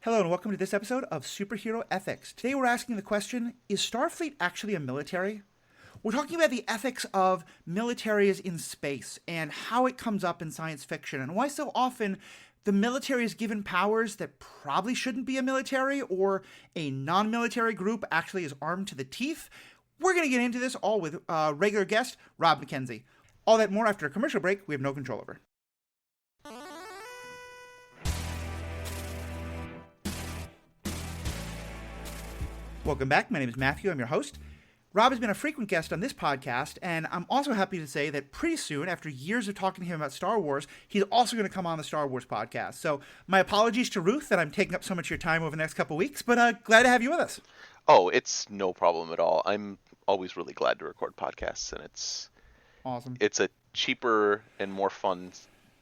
Hello and welcome to this episode of Superhero Ethics. Today we're asking the question, is Starfleet actually a military? We're talking about the ethics of militaries in space and how it comes up in science fiction and why so often the military is given powers that probably shouldn't be a military or a non-military group actually is armed to the teeth. We're going to get into this all with regular guest Rob McKenzie. All that more after a commercial break we have no control over. Welcome back. My name is Matthew. I'm your host. Rob has been a frequent guest on this podcast, and I'm also happy to say that pretty soon, after years of talking to him about Star Wars, he's also going to come on the Star Wars podcast. So my apologies to Ruth that I'm taking up so much of your time over the next couple of weeks, but glad to have you with us. Oh, it's no problem at all. I'm always really glad to record podcasts, and Awesome. It's a cheaper and more fun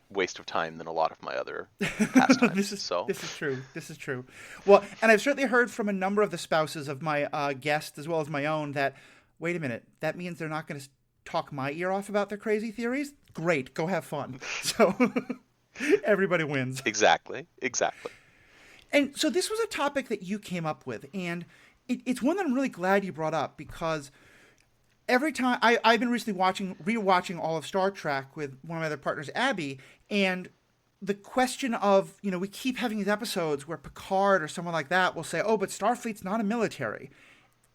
waste of time than a lot of my other pastimes. This is true. This is true. Well, and I've certainly heard from a number of the spouses of my guests as well as my own that, wait a minute, that means they're not going to talk my ear off about their crazy theories? Great, go have fun. So everybody wins. Exactly. And so this was a topic that you came up with, and it's one that I'm really glad you brought up because every time I've been recently rewatching all of Star Trek with one of my other partners, Abby, and the question of, we keep having these episodes where Picard or someone like that will say, oh, but Starfleet's not a military.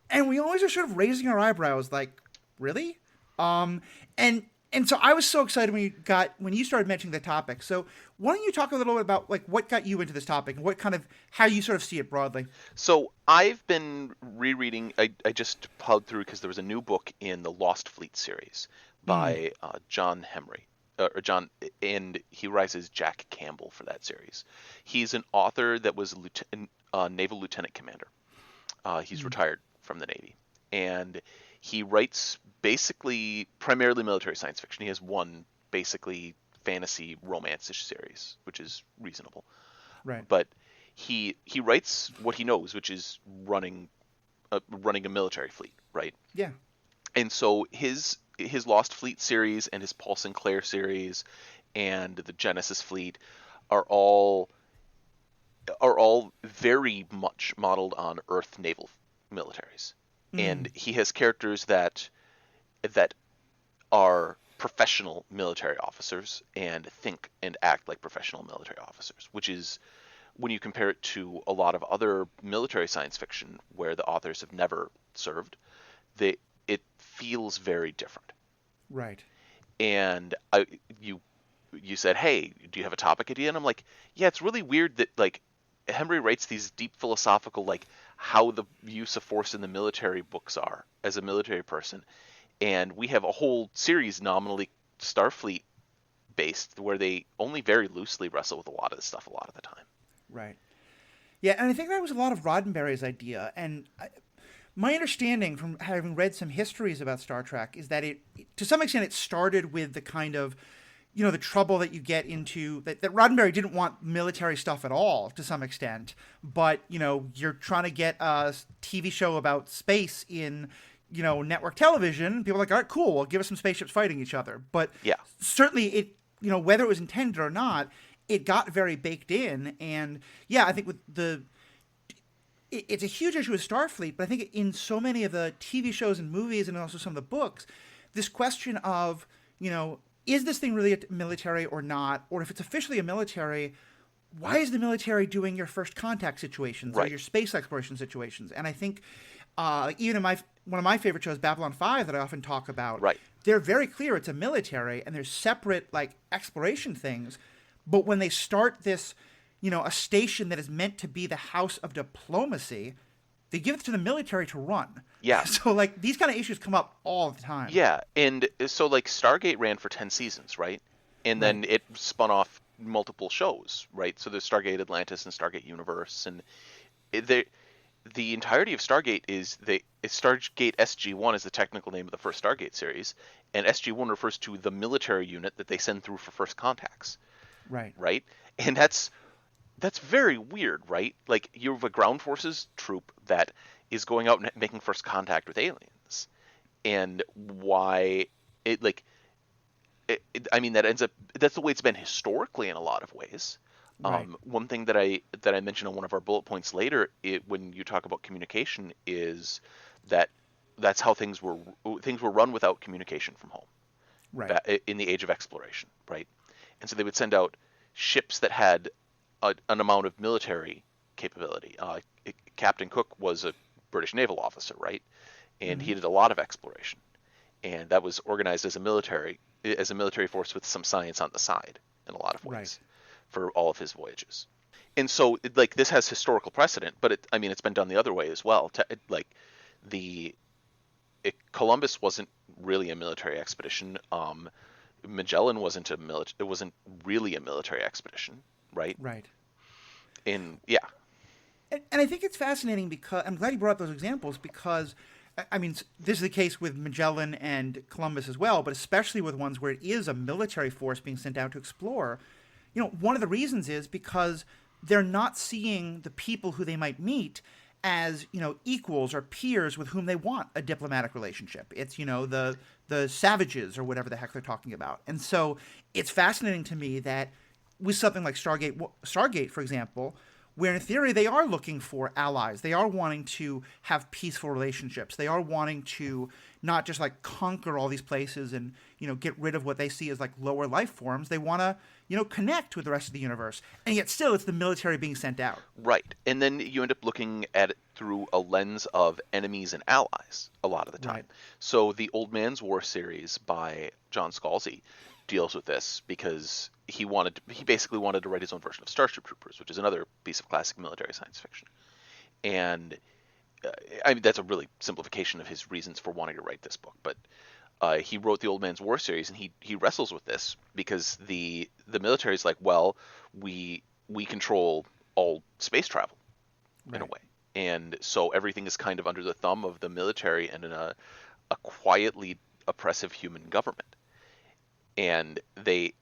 And we always are sort of raising our eyebrows like, really? And so I was so excited when you started mentioning the topic. So why don't you talk a little bit about like what got you into this topic and how you sort of see it broadly? So I've been rereading. I just plowed through because there was a new book in the Lost Fleet series by John Henry. And he writes as Jack Campbell for that series. He's an author that was naval lieutenant commander. He's retired from the Navy, and he writes basically primarily military science fiction. He has one basically fantasy romance-ish series, which is reasonable. Right. But he writes what he knows, which is running a military fleet, right? Yeah. And so his Lost Fleet series and his Paul Sinclair series and the Genesis Fleet are all very much modeled on Earth naval militaries. And he has characters that are professional military officers and think and act like professional military officers, which is, when you compare it to a lot of other military science fiction where the authors have never served, it feels very different. Right. And you said, hey, do you have a topic idea? And I'm like, yeah, it's really weird that like Henry writes these deep philosophical, like how the use of force in the military books are as a military person. And we have a whole series nominally Starfleet based where they only very loosely wrestle with a lot of this stuff a lot of the time. Right. Yeah, and I think that was a lot of Roddenberry's idea. And my understanding from having read some histories about Star Trek is that to some extent, it started with the kind of, the trouble that you get into, that Roddenberry didn't want military stuff at all to some extent. But, you're trying to get a TV show about space in, network television. People are like, all right, cool, well, give us some spaceships fighting each other. But yeah, certainly it, whether it was intended or not, it got very baked in. And yeah, I think with it's a huge issue with Starfleet, but I think in so many of the TV shows and movies and also some of the books, this question of, is this thing really a military or not? Or if it's officially a military, why is the military doing your first contact situations or your space exploration situations? And I think even in one of my favorite shows, Babylon 5, that I often talk about, they're very clear it's a military and there's separate like exploration things. But when they start this, a station that is meant to be the house of diplomacy, they give it to the military to run. Yeah. So like these kind of issues come up all the time. Yeah, and so like Stargate ran for 10 seasons, right? And then it spun off multiple shows, right? So there's Stargate Atlantis and Stargate Universe, and the entirety of Stargate is Stargate SG-1 is the technical name of the first Stargate series, and SG-1 refers to the military unit that they send through for first contacts. Right. Right? And that's very weird, right? Like, you have a ground forces troop that is going out and making first contact with aliens. And why I mean, that's the way it's been historically in a lot of ways. Right. One thing that I mentioned on one of our bullet points later, when you talk about communication, is that that's how things were run without communication from home Right. in the age of exploration, right? And so they would send out ships that had an amount of military capability. Captain Cook was a British naval officer, right? And Hmm. he did a lot of exploration, and that was organized as a military force with some science on the side in a lot of Right. ways for all of his voyages. And so, like, this has historical precedent, but I mean, it's been done the other way as well. The Columbus wasn't really a military expedition. Magellan it wasn't really a military expedition, right? Right. And yeah, And I think it's fascinating because I'm glad you brought up those examples because, I mean, this is the case with Magellan and Columbus as well, but especially with ones where it is a military force being sent out to explore. One of the reasons is because they're not seeing the people who they might meet as equals or peers with whom they want a diplomatic relationship. It's the savages or whatever the heck they're talking about, and so it's fascinating to me that with something like Stargate, for example, where in theory they are looking for allies. They are wanting to have peaceful relationships. They are wanting to not just like conquer all these places and get rid of what they see as like lower life forms. They want to connect with the rest of the universe. And yet still it's the military being sent out. right. And then you end up looking at it through a lens of enemies and allies a lot of the time. Right. So the Old Man's War series by John Scalzi deals with this because he basically wanted to write his own version of Starship Troopers, which is another piece of classic military science fiction. And I mean, that's a really simplification of his reasons for wanting to write this book, but he wrote the Old Man's War series, and he wrestles with this because the military is like, well, we control all space travel in a Right. way, and so everything is kind of under the thumb of the military and in a quietly oppressive human government, and they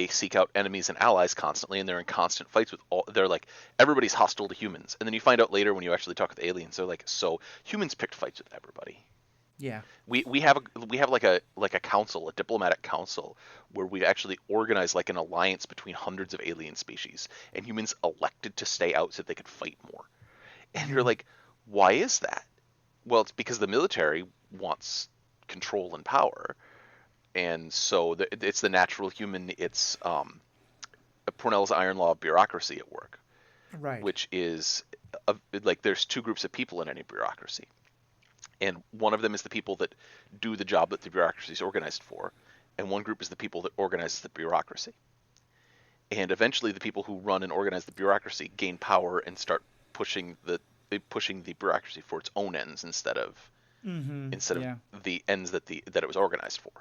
seek out enemies and allies constantly, and they're in constant fights with all. They're like everybody's hostile to humans, and then you find out later when you actually talk with aliens, they're like, so humans picked fights with everybody. Yeah. We have like a council, a diplomatic council, where we've actually organized like an alliance between hundreds of alien species, and humans elected to stay out so they could fight more. And you're Hmm. like, why is that? Well, it's because the military wants control and power, and so it's the natural human. It's Parnell's iron law of bureaucracy at work, Right. which is like there's two groups of people in any bureaucracy, and one of them is the people that do the job that the bureaucracy is organized for, and one group is the people that organizes the bureaucracy. And eventually, the people who run and organize the bureaucracy gain power and start pushing the bureaucracy for its own ends Hmm. instead of Yeah. the ends that it was organized for.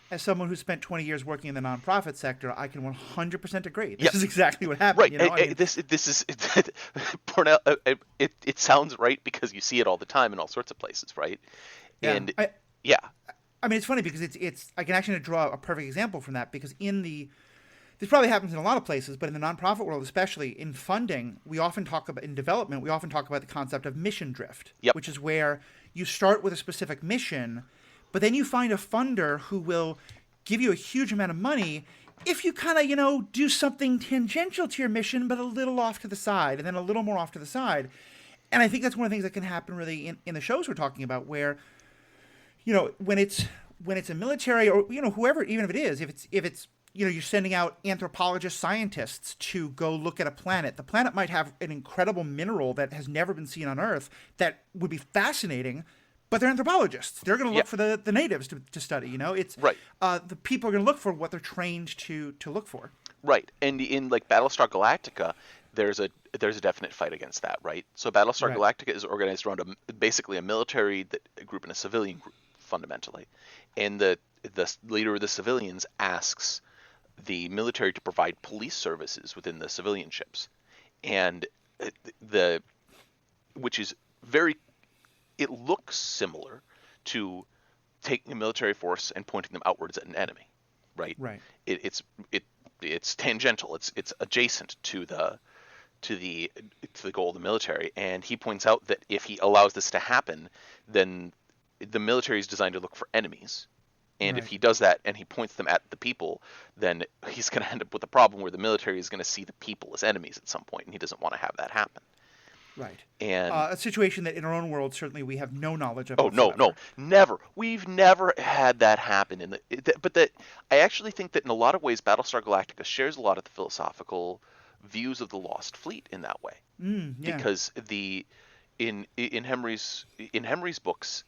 As someone who spent 20 years working in the nonprofit sector, I can 100% agree. This Yep. is exactly what happened. Right. I mean, This is Parnell. It sounds right because you see it all the time in all sorts of places, right? yeah. And yeah, I mean, it's funny because it's. I can actually draw a perfect example from that because this probably happens in a lot of places, but in the nonprofit world, especially in funding, we often talk about in development. We often talk about the concept of mission drift, yep, which is where you start with a specific mission, but then you find a funder who will give you a huge amount of money if you kind of do something tangential to your mission, but a little off to the side, and then a little more off to the side. And I think that's one of the things that can happen really in the shows we're talking about, where when it's a military or whoever, even if it is, if it's you're sending out anthropologist scientists to go look at a planet. The planet might have an incredible mineral that has never been seen on Earth that would be fascinating, but they're anthropologists. They're going to yeah, look for the natives to study. It's right, the people are going to look for what they're trained to look for. right. And in like Battlestar Galactica, there's a definite fight against that, right? So Battlestar Right. Galactica is organized around basically a military group and a civilian group fundamentally, and the leader of the civilians asks the military to provide police services within the civilian ships, and the which is very it looks similar to taking a military force and pointing them outwards at an enemy, right? Right. It, it's it it's tangential. It's adjacent to the to the goal of the military, and he points out that if he allows this to happen, then the military is designed to look for enemies, And if Right. he does that and he points them at the people, then he's going to end up with a problem where the military is going to see the people as enemies at some point, and he doesn't want to have that happen. Right. And A situation that in our own world certainly we have no knowledge of oh no, no, whatsoever. never. We've never had that happen. But that I actually think that in a lot of ways, Battlestar Galactica shares a lot of the philosophical views of the Lost Fleet in that way, Yeah. because in Henry's books,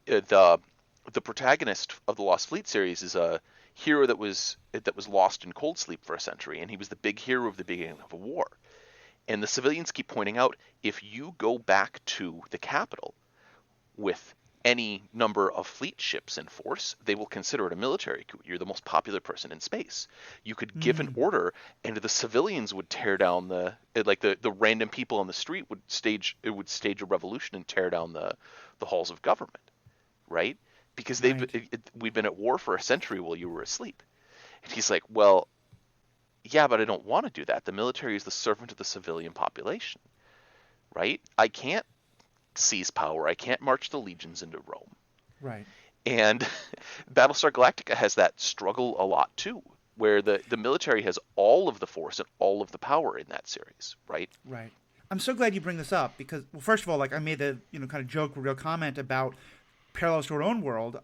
the protagonist of the Lost Fleet series is a hero that was lost in cold sleep for a century, and he was the big hero of the beginning of a war. And the civilians keep pointing out, if you go back to the capital with any number of fleet ships in force, they will consider it a military coup. You're the most popular person in space. You could give an order, and the civilians would tear down the random people on the street would stage a revolution and tear down the halls of government, right? Because Right. we've been at war for a century while you were asleep. And he's like, well, yeah, but I don't want to do that. The military is the servant of the civilian population, right? I can't seize power. I can't march the legions into Rome. Right. And Battlestar Galactica has that struggle a lot too, where the military has all of the force and all of the power in that series, right? Right. I'm so glad you bring this up because, well, first of all, like I made the kind of joke, real comment about parallels to our own world.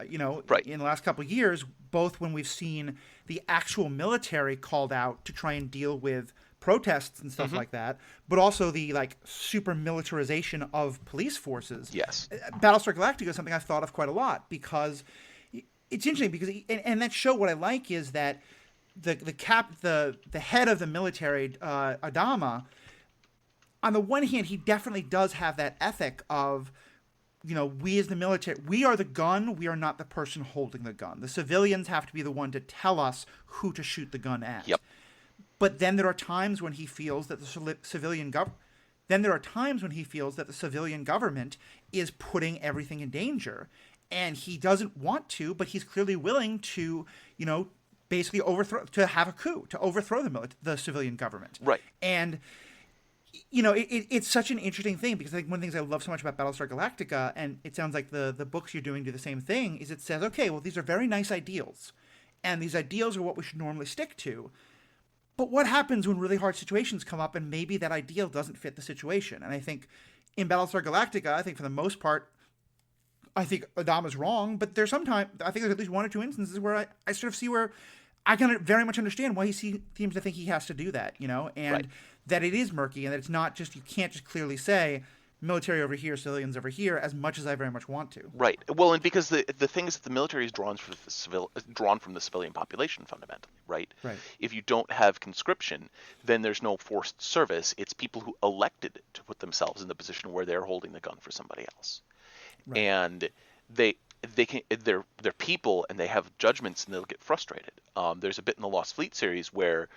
Right. In the last couple of years, both when we've seen the actual military called out to try and deal with protests and stuff like that, but also the like super militarization of police forces. Yes. Battlestar Galactica is something I've thought of quite a lot because it's interesting because and that show what I like is that the head of the military, Adama, on the one hand, he definitely does have that ethic of, we as the military, we are the gun, we are not the person holding the gun. The civilians have to be the one to tell us who to shoot the gun at. Yep. But then there are times when he feels that the civilian government. Then there are times when he feels that the civilian government is putting everything in danger, and he doesn't want to, but he's clearly willing to, basically have a coup, to overthrow the civilian government. Right. And it's such an interesting thing because I think one of the things I love so much about Battlestar Galactica, and it sounds like the books you're doing do the same thing, is it says, okay, well, these are very nice ideals, and these ideals are what we should normally stick to. But what happens when really hard situations come up and maybe that ideal doesn't fit the situation? And I think in Battlestar Galactica, I think for the most part, I think Adama's wrong, but there's sometimes, I think there's at least one or two instances where I sort of see where I can very much understand why he seems to think he has to do that, and Right. that it is murky and that it's not just, you can't just clearly say military over here, civilians over here, as much as I very much want to. Right. Well, and because the thing is that the military is drawn from the civilian population fundamentally, right? Right. If you don't have conscription, then there's no forced service. It's people who elected to put themselves in the position where they're holding the gun for somebody else. Right. And they're people and they have judgments and they'll get frustrated. There's a bit in the Lost Fleet series where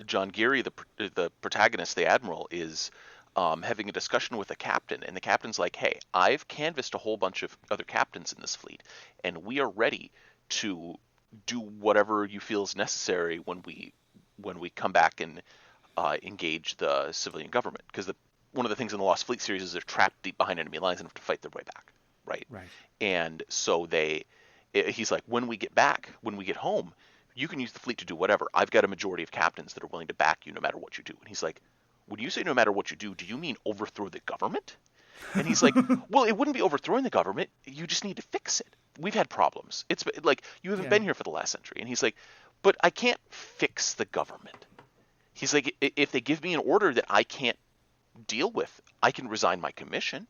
John Geary, the protagonist, the admiral, is having a discussion with a captain, and the captain's like, "Hey, I've canvassed a whole bunch of other captains in this fleet, and we are ready to do whatever you feel is necessary when we come back and engage the civilian government." Because one of the things in the Lost Fleet series is they're trapped deep behind enemy lines and have to fight their way back, right? Right. And so he's like, when we get home, you can use the fleet to do whatever. I've got a majority of captains that are willing to back you no matter what you do. And he's like, when you say no matter what you do you mean overthrow the government? And he's like, well, it wouldn't be overthrowing the government. You just need to fix it. We've had problems. It's like, you haven't been here for the last century. And he's like, but I can't fix the government. He's like, if they give me an order that I can't deal with, I can resign my commission.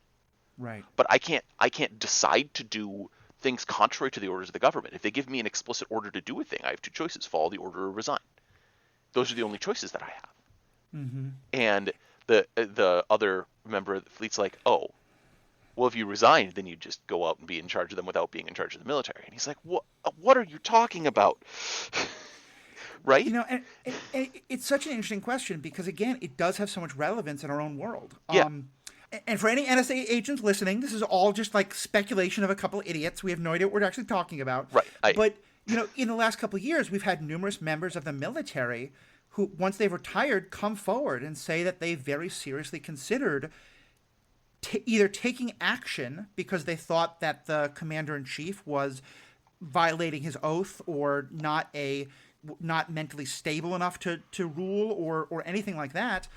Right. But I can't decide to do things contrary to the orders of the government. If they give me an explicit order to do a thing, I have two choices: follow the order or resign. Those are the only choices that I have. Mm-hmm. And the other member of the fleet's like, oh, well, if you resign, then you just go out and be in charge of them without being in charge of the military. And he's like, what are you talking about? Right? And it's such an interesting question because, again, it does have so much relevance in our own world. Yeah. And for any NSA agents listening, this is all just like speculation of a couple of idiots. We have no idea what we're actually talking about. Right. But, in the last couple of years, we've had numerous members of the military who, once they've retired, come forward and say that they very seriously considered either taking action because they thought that the commander-in-chief was violating his oath or not mentally stable enough to rule or anything like that,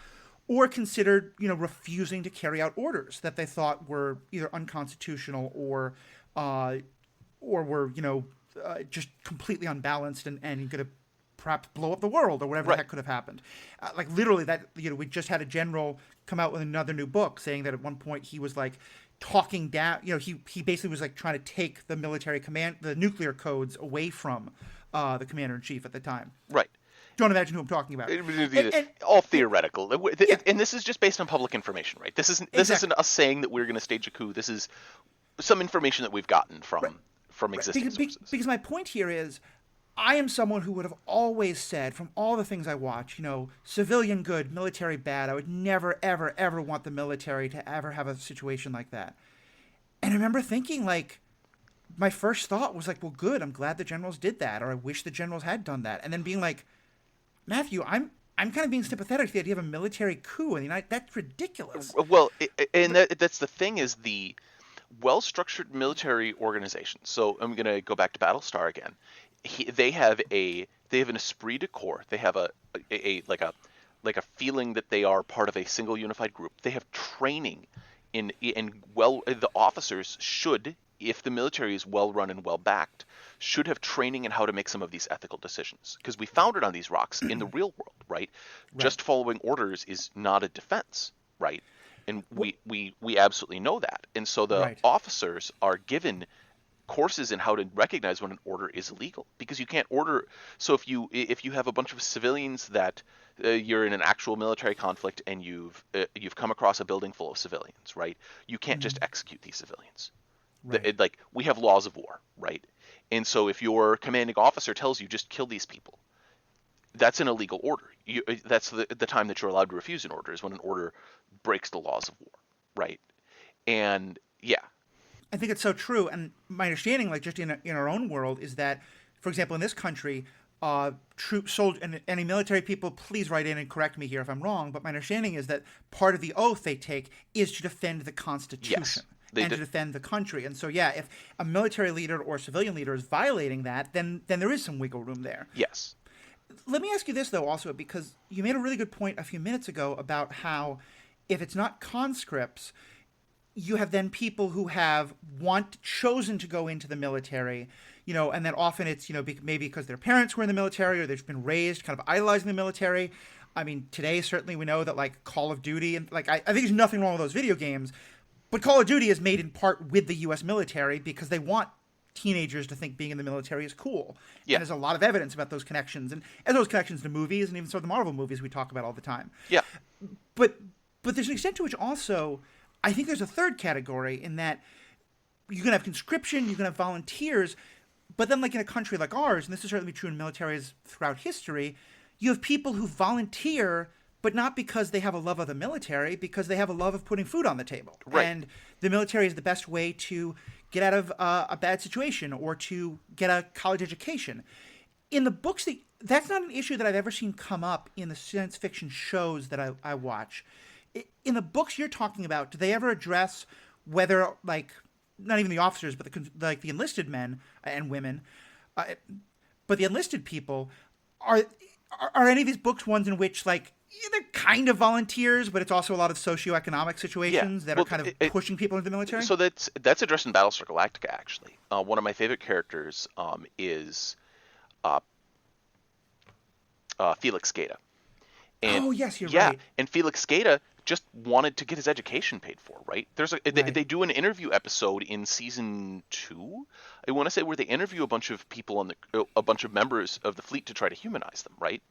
or considered refusing to carry out orders that they thought were either unconstitutional or were just completely unbalanced and going to perhaps blow up the world or whatever the heck could have happened. Like literally that we just had a general come out with another new book saying that at one point he was like talking down, he basically was like trying to take the military command, the nuclear codes away from the commander-in-chief at the time. Right. Don't imagine who I'm talking about. All theoretical. And this is just based on public information, right? This isn't us saying that we're going to stage a coup. This is some information that we've gotten from existing sources. Because my point here is, I am someone who would have always said, from all the things I watch, civilian good, military bad. I would never, ever, ever want the military to ever have a situation like that. And I remember thinking, like, my first thought was like, well, good. I'm glad the generals did that, or I wish the generals had done that. And then being like, Matthew, I'm kind of being sympathetic to the idea of a military coup in the United. That's ridiculous. Well, that's the thing is the well-structured military organization. So I'm going to go back to Battlestar again. They have an esprit de corps. They have a feeling that they are part of a single unified group. They have training the officers should, if the military is well run and well backed, should have training in how to make some of these ethical decisions. Because we found it on these rocks in the real world, right? Just following orders is not a defense, right? And we absolutely know that. And so the officers are given courses in how to recognize when an order is illegal, because you can't order. So if you have a bunch of civilians that you're in an actual military conflict and you've come across a building full of civilians, right? You can't just execute these civilians. Like we have laws of war, right? And so if your commanding officer tells you just kill these people, that's an illegal order. That's the time that you're allowed to refuse an order is when an order breaks the laws of war, right? And yeah. I think it's so true. And my understanding, like just in our own world, is that, for example, in this country, troops, soldiers, and any military people, please write in and correct me here if I'm wrong, but my understanding is that part of the oath they take is to defend the Constitution to defend the country. And so, if a military leader or civilian leader is violating that, then there is some wiggle room there. Yes. Let me ask you this, though, also, because you made a really good point a few minutes ago about how if it's not conscripts, you have then people who have chosen to go into the military, and then often it's, maybe because their parents were in the military or they've been raised kind of idolizing the military. I mean, today, certainly we know that, like, Call of Duty, and, like, I think there's nothing wrong with those video games, but Call of Duty is made in part with the U.S. military because they want teenagers to think being in the military is cool. Yeah. And there's a lot of evidence about those connections, and those connections to movies and even some of the Marvel movies we talk about all the time. Yeah. But there's an extent to which also I think there's a third category in that you can have conscription, you can have volunteers, but then like in a country like ours, and this is certainly true in militaries throughout history, you have people who volunteer, but not because they have a love of the military, because they have a love of putting food on the table. Right. And the military is the best way to get out of a bad situation or to get a college education. In the books, that's not an issue that I've ever seen come up in the science fiction shows that I watch. In the books you're talking about, do they ever address whether, like, not even the officers, but the enlisted men and women, but the enlisted people, are any of these books ones in which, like, they're kind of volunteers, but it's also a lot of socioeconomic situations that are kind of pushing people into the military? So that's addressed in Battlestar Galactica, actually. One of my favorite characters is Felix Gaeta. And, yes, you're right. And Felix Gaeta just wanted to get his education paid for, right? They do an interview episode in season 2, I want to say, where they interview a bunch of people a bunch of members of the fleet to try to humanize them, right?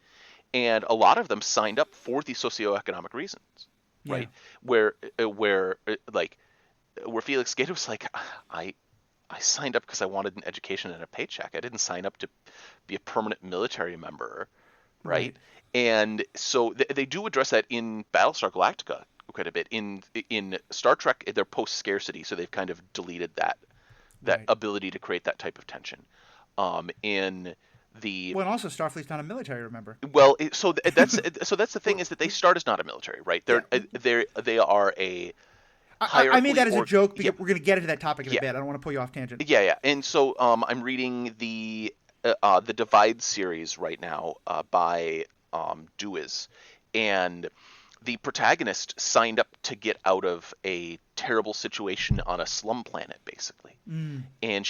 And a lot of them signed up for these socioeconomic reasons, right? Where Felix Gaeta was like, I signed up because I wanted an education and a paycheck. I didn't sign up to be a permanent military member, right? And so they do address that in Battlestar Galactica quite a bit. In Star Trek, they're post-scarcity, so they've kind of deleted that ability to create that type of tension. And also Starfleet's not a military, remember? Well, that's the thing, is that they start as not a military, right? They are I made that as a joke yeah, because we're going to get into that topic in a yeah, bit. I don't want to pull you off tangent. yeah. And so I'm reading the Divide series right now by Duiz, and the protagonist signed up to get out of a terrible situation on a slum planet, basically. Mm, And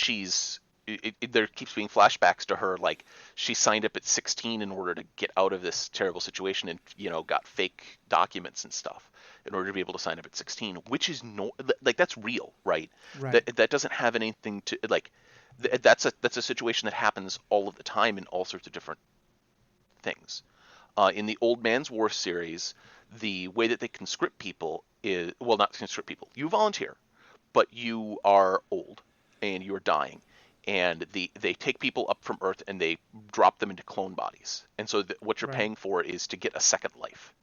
there keeps being flashbacks to her, like she signed up at 16 in order to get out of this terrible situation, and got fake documents and stuff in order to be able to sign up at 16, which is no, like, that's real, right? right. That doesn't have anything to, like, that's a situation that happens all of the time in all sorts of different things. In the Old Man's War series, the way that they conscript people is, well, not conscript people. You volunteer, but you are old and you are dying, and they take people up from Earth and they drop them into clone bodies. And so what you're Right. paying for is to get a second life,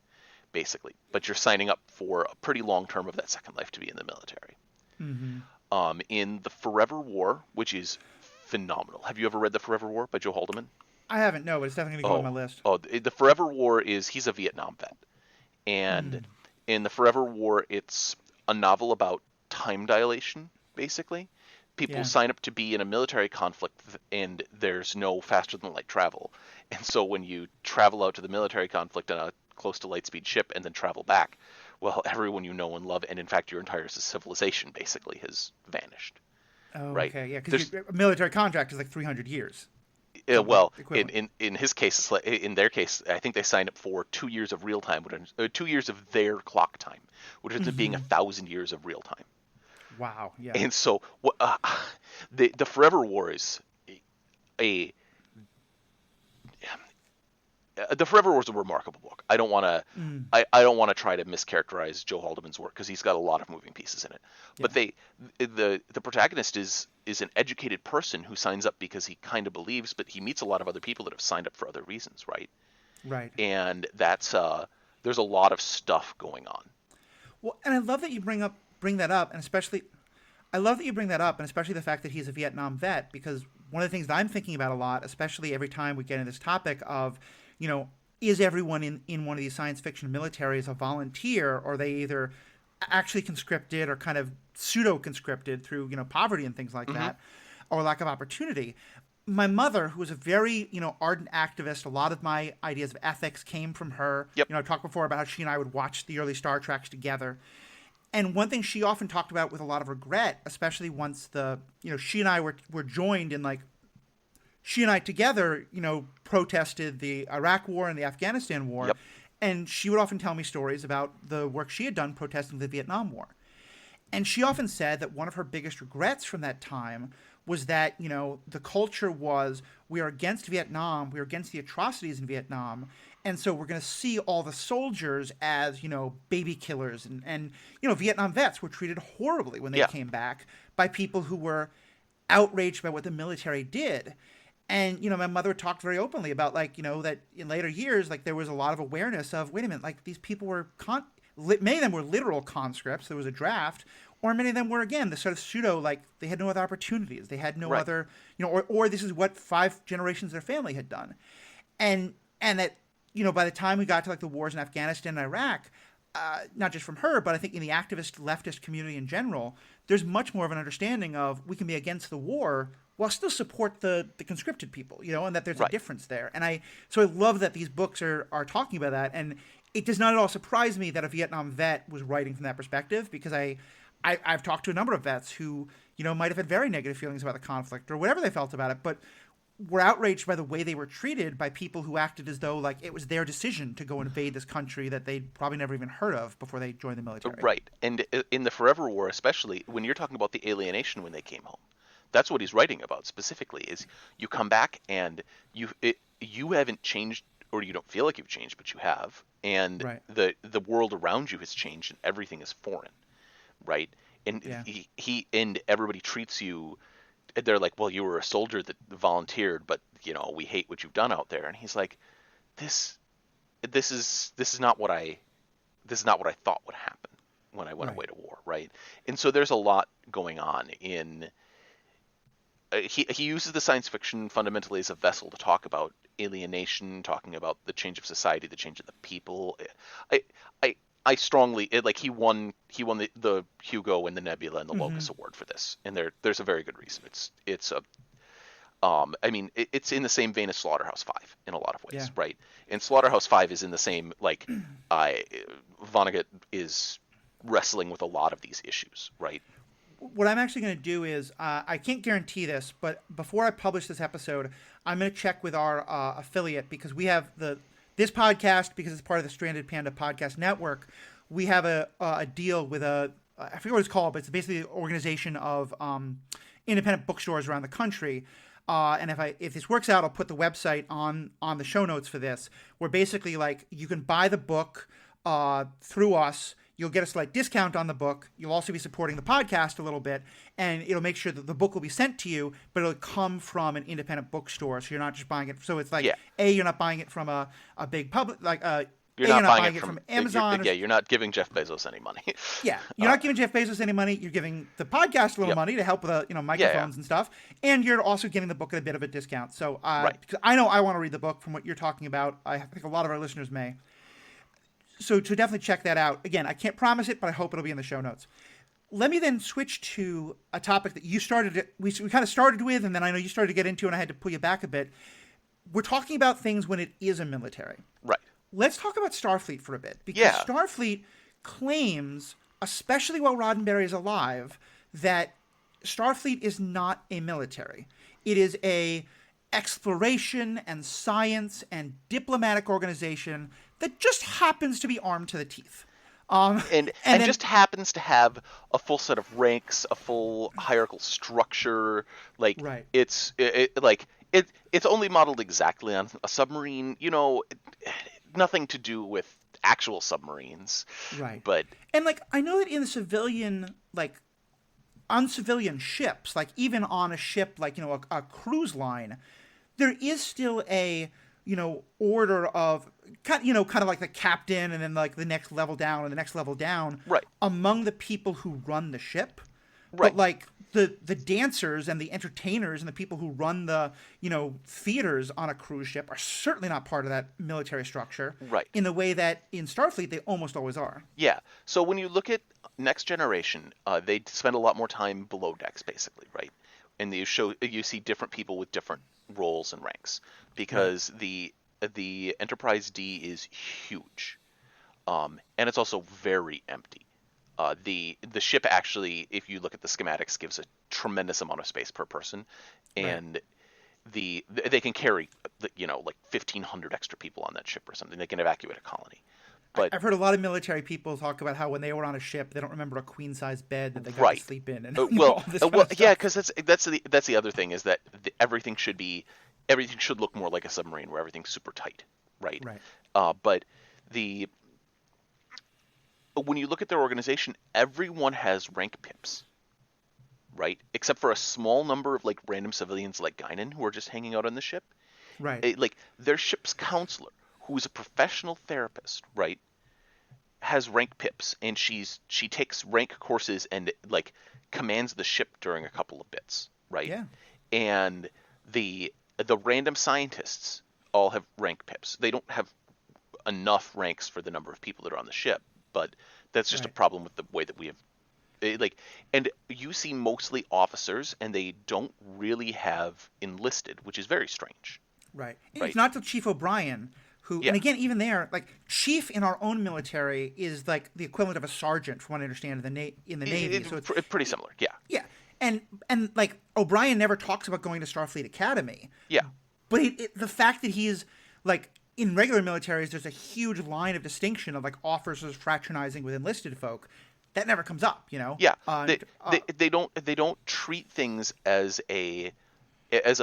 basically. But you're signing up for a pretty long term of that second life to be in the military. Mm-hmm. In the Forever War, which is phenomenal. Have you ever read the Forever War by Joe Haldeman? I haven't, no, but it's definitely going to go on Oh, my list. the Forever War is, he's a Vietnam vet, and Mm, in the Forever War, it's a novel about time dilation, basically. People yeah. sign up to be in a military conflict, and there's no faster than light travel. And so when you travel out to the military conflict on a close to light speed ship and then travel back, well, everyone you know and love, and in fact your entire civilization basically has vanished, Oh, right? okay. Yeah, because There's a military contract is like 300 years. Something like well, in, equivalent. in in his case, in their case, I think they signed up for 2 years of real time, 2 years of their clock time, which ends up being Hmm. 1,000 years of real time. Wow. Yeah. And so, the Forever War is a the Forever War is a remarkable book. I don't want to Mm, I don't want to try to mischaracterize Joe Haldeman's work because he's got a lot of moving pieces in it. But yeah. the protagonist is an educated person who signs up because he kind of believes, but he meets a lot of other people that have signed up for other reasons, right? Right. And that's there's a lot of stuff going on. Well, and I love that you bring that up, and especially I love that you bring that up, and especially the fact that he's a Vietnam vet, because one of the things that I'm thinking about a lot, especially every time we get into this topic of, you know, is everyone in one of these science fiction militaries a volunteer, or they either actually conscripted or kind of pseudo conscripted through, poverty and things like Hmm. that, or lack of opportunity. My mother, who was a very, ardent activist, a lot of my ideas of ethics came from her. Yep. I talked before about how she and I would watch the early Star Treks together. And one thing she often talked about with a lot of regret, especially once she and I were joined in, like, she and I together, protested the Iraq War and the Afghanistan War. Yep. And she would often tell me stories about the work she had done protesting the Vietnam War. And she often said that one of her biggest regrets from that time was that, the culture was, we are against Vietnam, we are against the atrocities in Vietnam, and so we're going to see all the soldiers as, baby killers. And Vietnam vets were treated horribly when they Yeah. came back by people who were outraged by what the military did. And, my mother talked very openly about, like, that in later years, like, there was a lot of awareness of, wait a minute, like, these people were, many of them were literal conscripts. There was a draft. Or many of them were, again, the sort of pseudo, like, they had no other opportunities. They had no Right. other, or this is what 5 generations of their family had done. And that, by the time we got to, like, the wars in Afghanistan and Iraq, not just from her, but I think in the activist leftist community in general, there's much more of an understanding of we can be against the war while still support the conscripted people, and that there's a Right. difference there. And so I love that these books are talking about that. And it does not at all surprise me that a Vietnam vet was writing from that perspective, because I've talked to a number of vets who, might have had very negative feelings about the conflict or whatever they felt about it, but were outraged by the way they were treated by people who acted as though, like, it was their decision to go invade this country that they'd probably never even heard of before they joined the military. Right. And in the Forever War, especially when you're talking about the alienation when they came home, that's what he's writing about specifically. Is you come back and you haven't changed, or you don't feel like you've changed, but you have, and Right. the world around you has changed and everything is foreign, right? And Yeah. he and everybody treats you. They're like, well, you were a soldier that volunteered, but we hate what you've done out there. And he's like, this this is not what I thought would happen when I went Right. away to war, right? And so there's a lot going on in. He uses the science fiction fundamentally as a vessel to talk about alienation, talking about the change of society, the change of the people. I I strongly he won the Hugo and the Nebula and the Mm-hmm. Locus Award for this, and there's a very good reason. It's a I mean, it's in the same vein as Slaughterhouse Five in a lot of Yeah. ways, right? And Slaughterhouse Five is in the same I Vonnegut is wrestling with a lot of these issues, right? What I'm actually going to do is I can't guarantee this, but before I publish this episode, I'm going to check with our affiliate because we have this podcast because it's part of the Stranded Panda Podcast Network. We have a deal with I forget what it's called, but it's basically an organization of independent bookstores around the country. And if this works out, I'll put the website on the show notes for this, where basically like you can buy the book through us. You'll get a slight discount on the book. You'll also be supporting the podcast a little bit, and it'll make sure that the book will be sent to you, but it'll come from an independent bookstore, so you're not just buying it. So it's like, you're not buying it from a big public, like you're not buying it from Amazon. You're not giving Jeff Bezos any money. Yeah, you're not giving Jeff Bezos any money. You're giving the podcast a little money to help with microphones and stuff, and you're also getting the book at a bit of a discount. So because I know I want to read the book from what you're talking about. I think a lot of our listeners may. So to definitely check that out. Again, I can't promise it, but I hope it'll be in the show notes. Let me then switch to a topic that you started. We kind of started with, and then I know you started to get into, and I had to pull you back a bit. We're talking about things when it is a military. Right. Let's talk about Starfleet for a bit, because Starfleet claims, especially while Roddenberry is alive, that Starfleet is not a military. It is a exploration and science and diplomatic organization that just happens to be armed to the teeth. And just happens to have a full set of ranks, a full hierarchical structure. Like it's only modeled exactly on a submarine. Nothing to do with actual submarines. Right. But I know that in the civilian on civilian ships, like even on a ship like a cruise line, there is still a order of kind of like the captain and then like the next level down and the next level down among the people who run the ship. But like the dancers and the entertainers and the people who run the theaters on a cruise ship are certainly not part of that military structure. Right. In the way that in Starfleet they almost always are. Yeah. So when you look at Next Generation, they spend a lot more time below decks, basically, right? And you see different people with different roles and ranks because the Enterprise D is huge, and it's also very empty. The ship actually, if you look at the schematics, gives a tremendous amount of space per person, and they can carry like 1,500 extra people on that ship or something. They can evacuate a colony. But I've heard a lot of military people talk about how when they were on a ship, they don't remember a queen size bed that they got to sleep in. And because that's the other thing is that everything should look more like a submarine where everything's super tight, right? But when you look at their organization, everyone has rank pips, right? Except for a small number of like random civilians like Guinan who are just hanging out on the ship. Right. Like their ship's counselor, who's a professional therapist, right, has rank pips, and she takes rank courses and like commands the ship during a couple of bits, right? Yeah. And the random scientists all have rank pips. They don't have enough ranks for the number of people that are on the ship, but that's just a problem with the way that we have and you see mostly officers, and they don't really have enlisted, which is very strange. Right. It's not till Chief O'Brien who, and again, even there, like chief in our own military is like the equivalent of a sergeant, from what I understand, in the Navy. So it's pretty similar. Yeah. Yeah. And like O'Brien never talks about going to Starfleet Academy. Yeah. But the fact that he's like in regular militaries, there's a huge line of distinction of like officers fraternizing with enlisted folk. That never comes up, Yeah. They don't treat things as a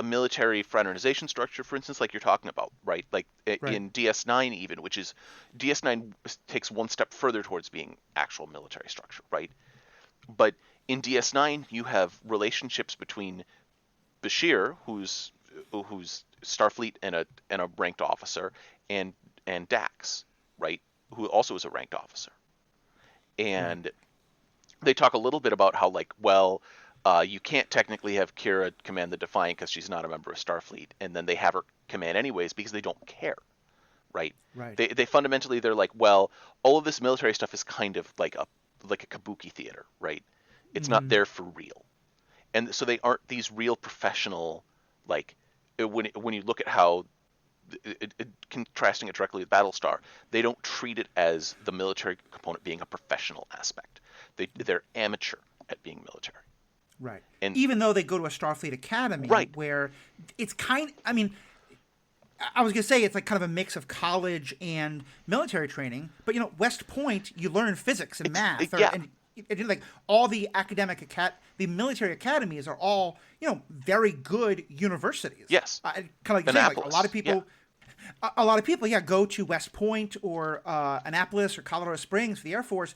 military fraternization structure, for instance, like you're talking about, right? Like in DS9 even, which is DS9 takes one step further towards being actual military structure, right? But in DS9 you have relationships between Bashir, who's Starfleet and a ranked officer, and Dax, right, who also is a ranked officer. And they talk a little bit about how you can't technically have Kira command the Defiant because she's not a member of Starfleet, and then they have her command anyways because they don't care, right? Right. They fundamentally, they're like, well, all of this military stuff is kind of like a kabuki theater, right? It's not there for real. And so they aren't these real professional, like when you look at how contrasting it directly with Battlestar, they don't treat it as the military component being a professional aspect. They're amateur at being military. Right. And Even though they go to a Starfleet Academy, right, where it's I mean, I was going to say it's like kind of a mix of college and military training, but West Point, you learn physics and math, yeah, and like all the the military academies are all very good universities. yes, kind of like you're saying, like a lot of people. Yeah. A lot of people, go to West Point or Annapolis or Colorado Springs for the Air Force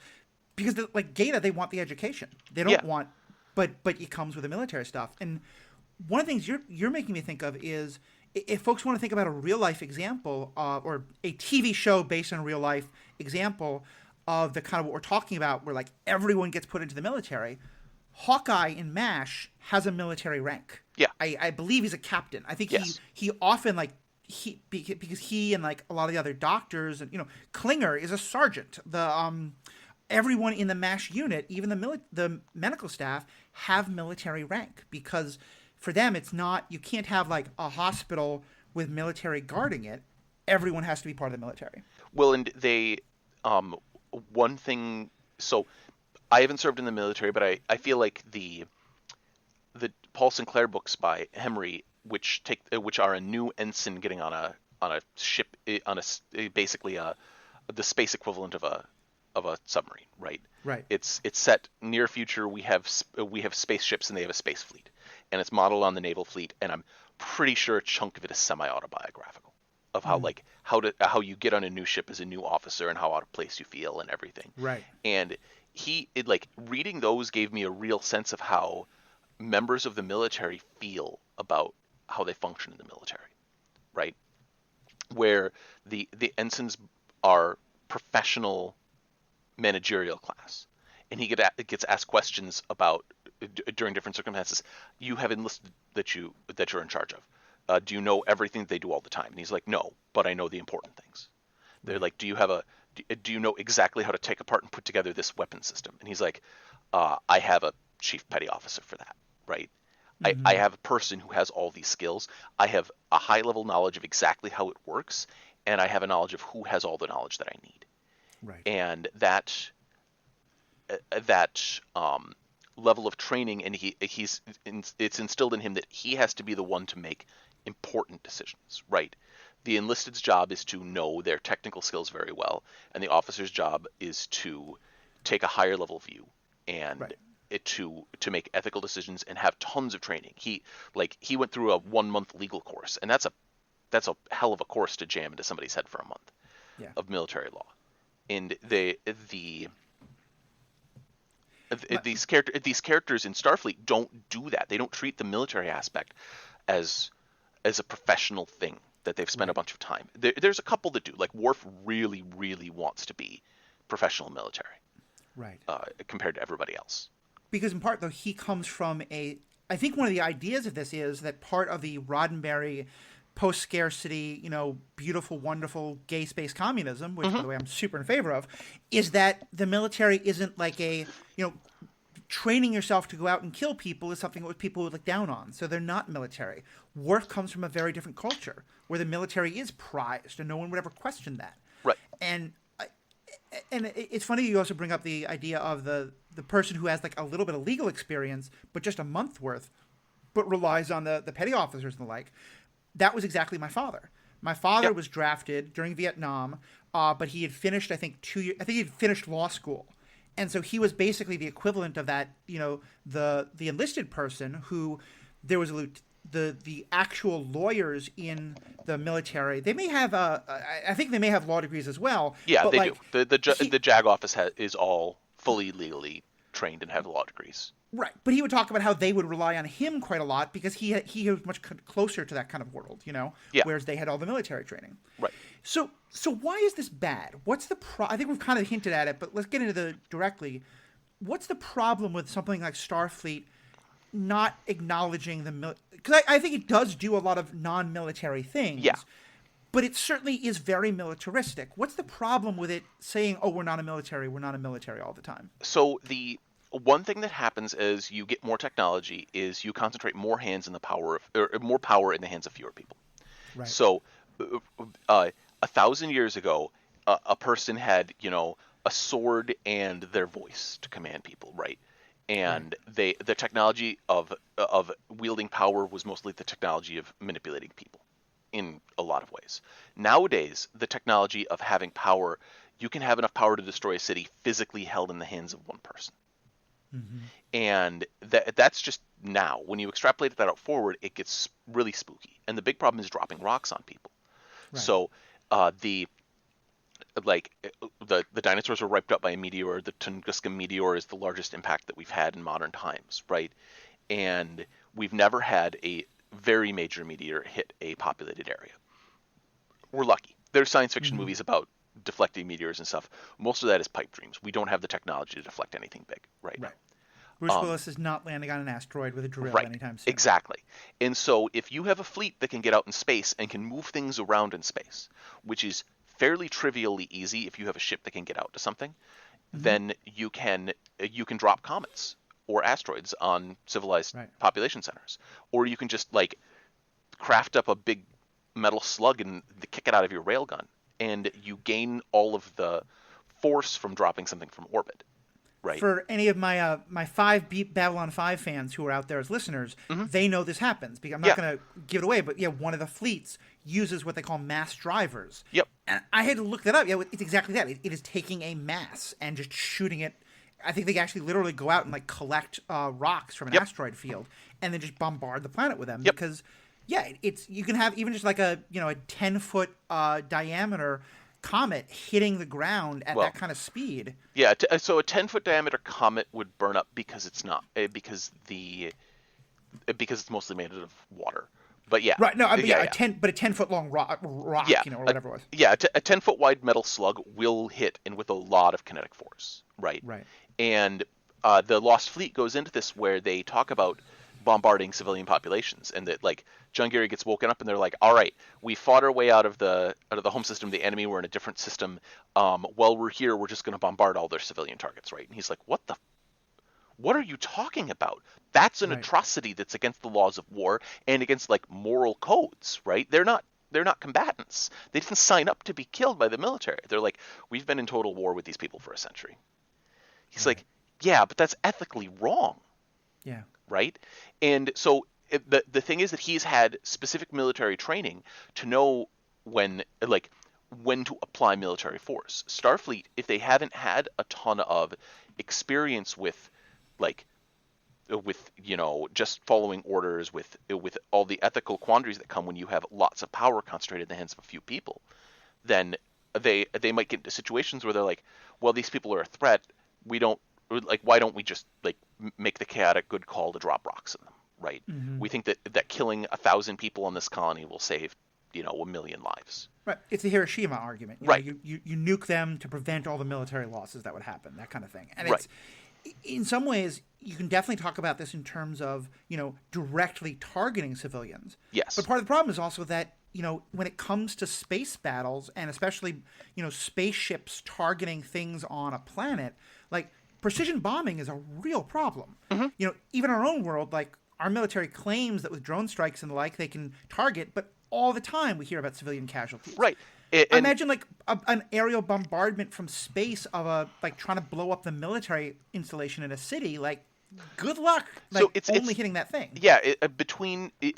because, like Gata, they want the education. They don't want, but it comes with the military stuff. And one of the things you're making me think of is if folks want to think about a real life example or a TV show based on a real life example of the kind of what we're talking about, where like everyone gets put into the military. Hawkeye in MASH has a military rank. Yeah, I believe he's a captain. I think he often because he and like a lot of the other doctors and Klinger is a sergeant. The everyone in the MASH unit, even the medical staff, have military rank because for them it's not, you can't have like a hospital with military guarding it. Everyone has to be part of the military. Well, and they one thing. So I haven't served in the military, but I feel like the Paul Sinclair books by Hemry, which are a new ensign getting on a ship basically the space equivalent of a submarine, right? Right. It's set near future. We have spaceships and they have a space fleet, and it's modeled on the naval fleet. And I'm pretty sure a chunk of it is semi-autobiographical of how how you get on a new ship as a new officer and how out of place you feel and everything. Right. And reading those gave me a real sense of how members of the military feel about how they function in the military, right? Where the ensigns are professional managerial class, and he gets asked questions about during different circumstances. You have enlisted that you're in charge of. Do you know everything they do all the time? And he's like, no, but I know the important things. They're like, do you know exactly how to take apart and put together this weapon system? And he's like, I have a chief petty officer for that, right? I have a person who has all these skills. I have a high level knowledge of exactly how it works, and I have a knowledge of who has all the knowledge that I need. Right. And that level of training, and it's instilled in him that he has to be the one to make important decisions, right? The enlisted's job is to know their technical skills very well, and the officer's job is to take a higher level view and to make ethical decisions and have tons of training. He went through a 1-month legal course, and that's a hell of a course to jam into somebody's head for a month of military law. And these characters in Starfleet don't do that. They don't treat the military aspect as a professional thing that they've spent a bunch of time. There's a couple that do. Like Worf really, really wants to be professional military, right? Compared to everybody else. Because in part, though, he comes from I think one of the ideas of this is that part of the Roddenberry post-scarcity, beautiful, wonderful gay space communism, which, by the way, I'm super in favor of, is that the military isn't like training yourself to go out and kill people is something that people would look down on. So they're not military. Worf comes from a very different culture where the military is prized and no one would ever question that. Right. And it's funny you also bring up the idea of the person who has like a little bit of legal experience, but just a month worth, but relies on the petty officers and the like. That was exactly my father. My father was drafted during Vietnam, but he had finished, I think, 2 years. I think he'd finished law school, and so he was basically the equivalent of that. The enlisted person who there was the actual lawyers in the military. They may have I think they may have law degrees as well. Yeah, but they do. The JAG office is all fully legally trained and have law degrees. Right, but he would talk about how they would rely on him quite a lot because he was much closer to that kind of world, whereas they had all the military training. Right. So why is this bad? What's the I think we've kind of hinted at it, but let's get into directly. What's the problem with something like Starfleet not acknowledging the because I think it does do a lot of non-military things. Yeah. but it certainly is very militaristic. What's the problem with it saying, "Oh, we're not a military, we're not a military" all the time? So the one thing that happens as you get more technology is you concentrate more hands in the power of, or more power in the hands of fewer people. Right. So, 1,000 years ago, a person had, a sword and their voice to command people, right? Right. And the technology of wielding power was mostly the technology of manipulating people in a lot of ways. Nowadays, the technology of having power, you can have enough power to destroy a city physically held in the hands of one person. Mm-hmm. And that's just now. When you extrapolate that out forward, it gets really spooky. And the big problem is dropping rocks on people. Right. So the like the dinosaurs were wiped out by a meteor. The Tunguska meteor is the largest impact that we've had in modern times, right? And we've never had a very major meteor hit a populated area. We're lucky. There's science fiction Mm-hmm. movies about deflecting meteors and stuff. Most of that is pipe dreams. We don't have the technology to deflect anything big right Right. now. Bruce Willis is not landing on an asteroid with a drill Right. anytime soon. Exactly. And so if you have a fleet that can get out in space and can move things around in space, which is fairly trivially easy if you have a ship that can get out to something, Mm-hmm. then you can drop comets or asteroids on civilized Right. population centers. Or you can just like craft up a big metal slug and kick it out of your railgun, and you gain all of the force from dropping something from orbit, right? For any of my Babylon 5 fans who are out there as listeners, Hmm. they know this happens. Because I'm not Yeah. going to give it away, but yeah, one of the fleets uses what they call mass drivers. Yep. And I had to look that up. Yeah, it's exactly that. It is taking a mass and just shooting it. I think they actually literally go out and like collect rocks from an Yep. asteroid field and then just bombard the planet with them. Yep. Because yeah, it's you can have even just like a 10-foot diameter comet hitting the ground at Well, that kind of speed. yeah. So a 10-foot diameter comet would burn up because it's not because it's mostly made out of water. But yeah, Right. No, I mean, yeah, yeah, yeah. 10-foot long rock, Yeah, or whatever it was. yeah, a 10-foot wide metal slug will hit and with a lot of kinetic force, right? Right. And the Lost Fleet goes into this where they talk about bombarding civilian populations, and that like John Gary gets woken up and they're like, "All right, we fought our way out of the home system of the enemy. We're in a different system. While we're here, we're just going to bombard all their civilian targets, right?" And he's like, What are you talking about? That's an Right. atrocity that's against the laws of war and against like moral codes, right? They're not combatants. They didn't sign up to be killed by the military. They're like, we've been in total war with these people for a century. He's Right. like, yeah, but that's ethically wrong, Yeah. right? And so the thing is that he's had specific military training to know when to apply military force. Starfleet, if they haven't had a ton of experience like with just following orders with all the ethical quandaries that come when you have lots of power concentrated in the hands of a few people, then they might get into situations where they're like, well, these people are a threat. We don't like why don't we just like make the chaotic good call to drop rocks in them, right? Mm-hmm. We think that killing 1,000 people in this colony will save 1,000,000 lives. Right. It's the Hiroshima argument. Right. You nuke them to prevent all the military losses that would happen, that kind of thing. And Right. it's in some ways you can definitely talk about this in terms of directly targeting civilians. Yes. But part of the problem is also that when it comes to space battles and especially spaceships targeting things on a planet, like precision bombing is a real problem. Mm-hmm. Even our own world, like our military claims that with drone strikes and the like they can target, but all the time we hear about civilian casualties. Right. I And imagine like an aerial bombardment from space of trying to blow up the military installation in a city. Like, good luck. Like, So it's only hitting that thing. yeah,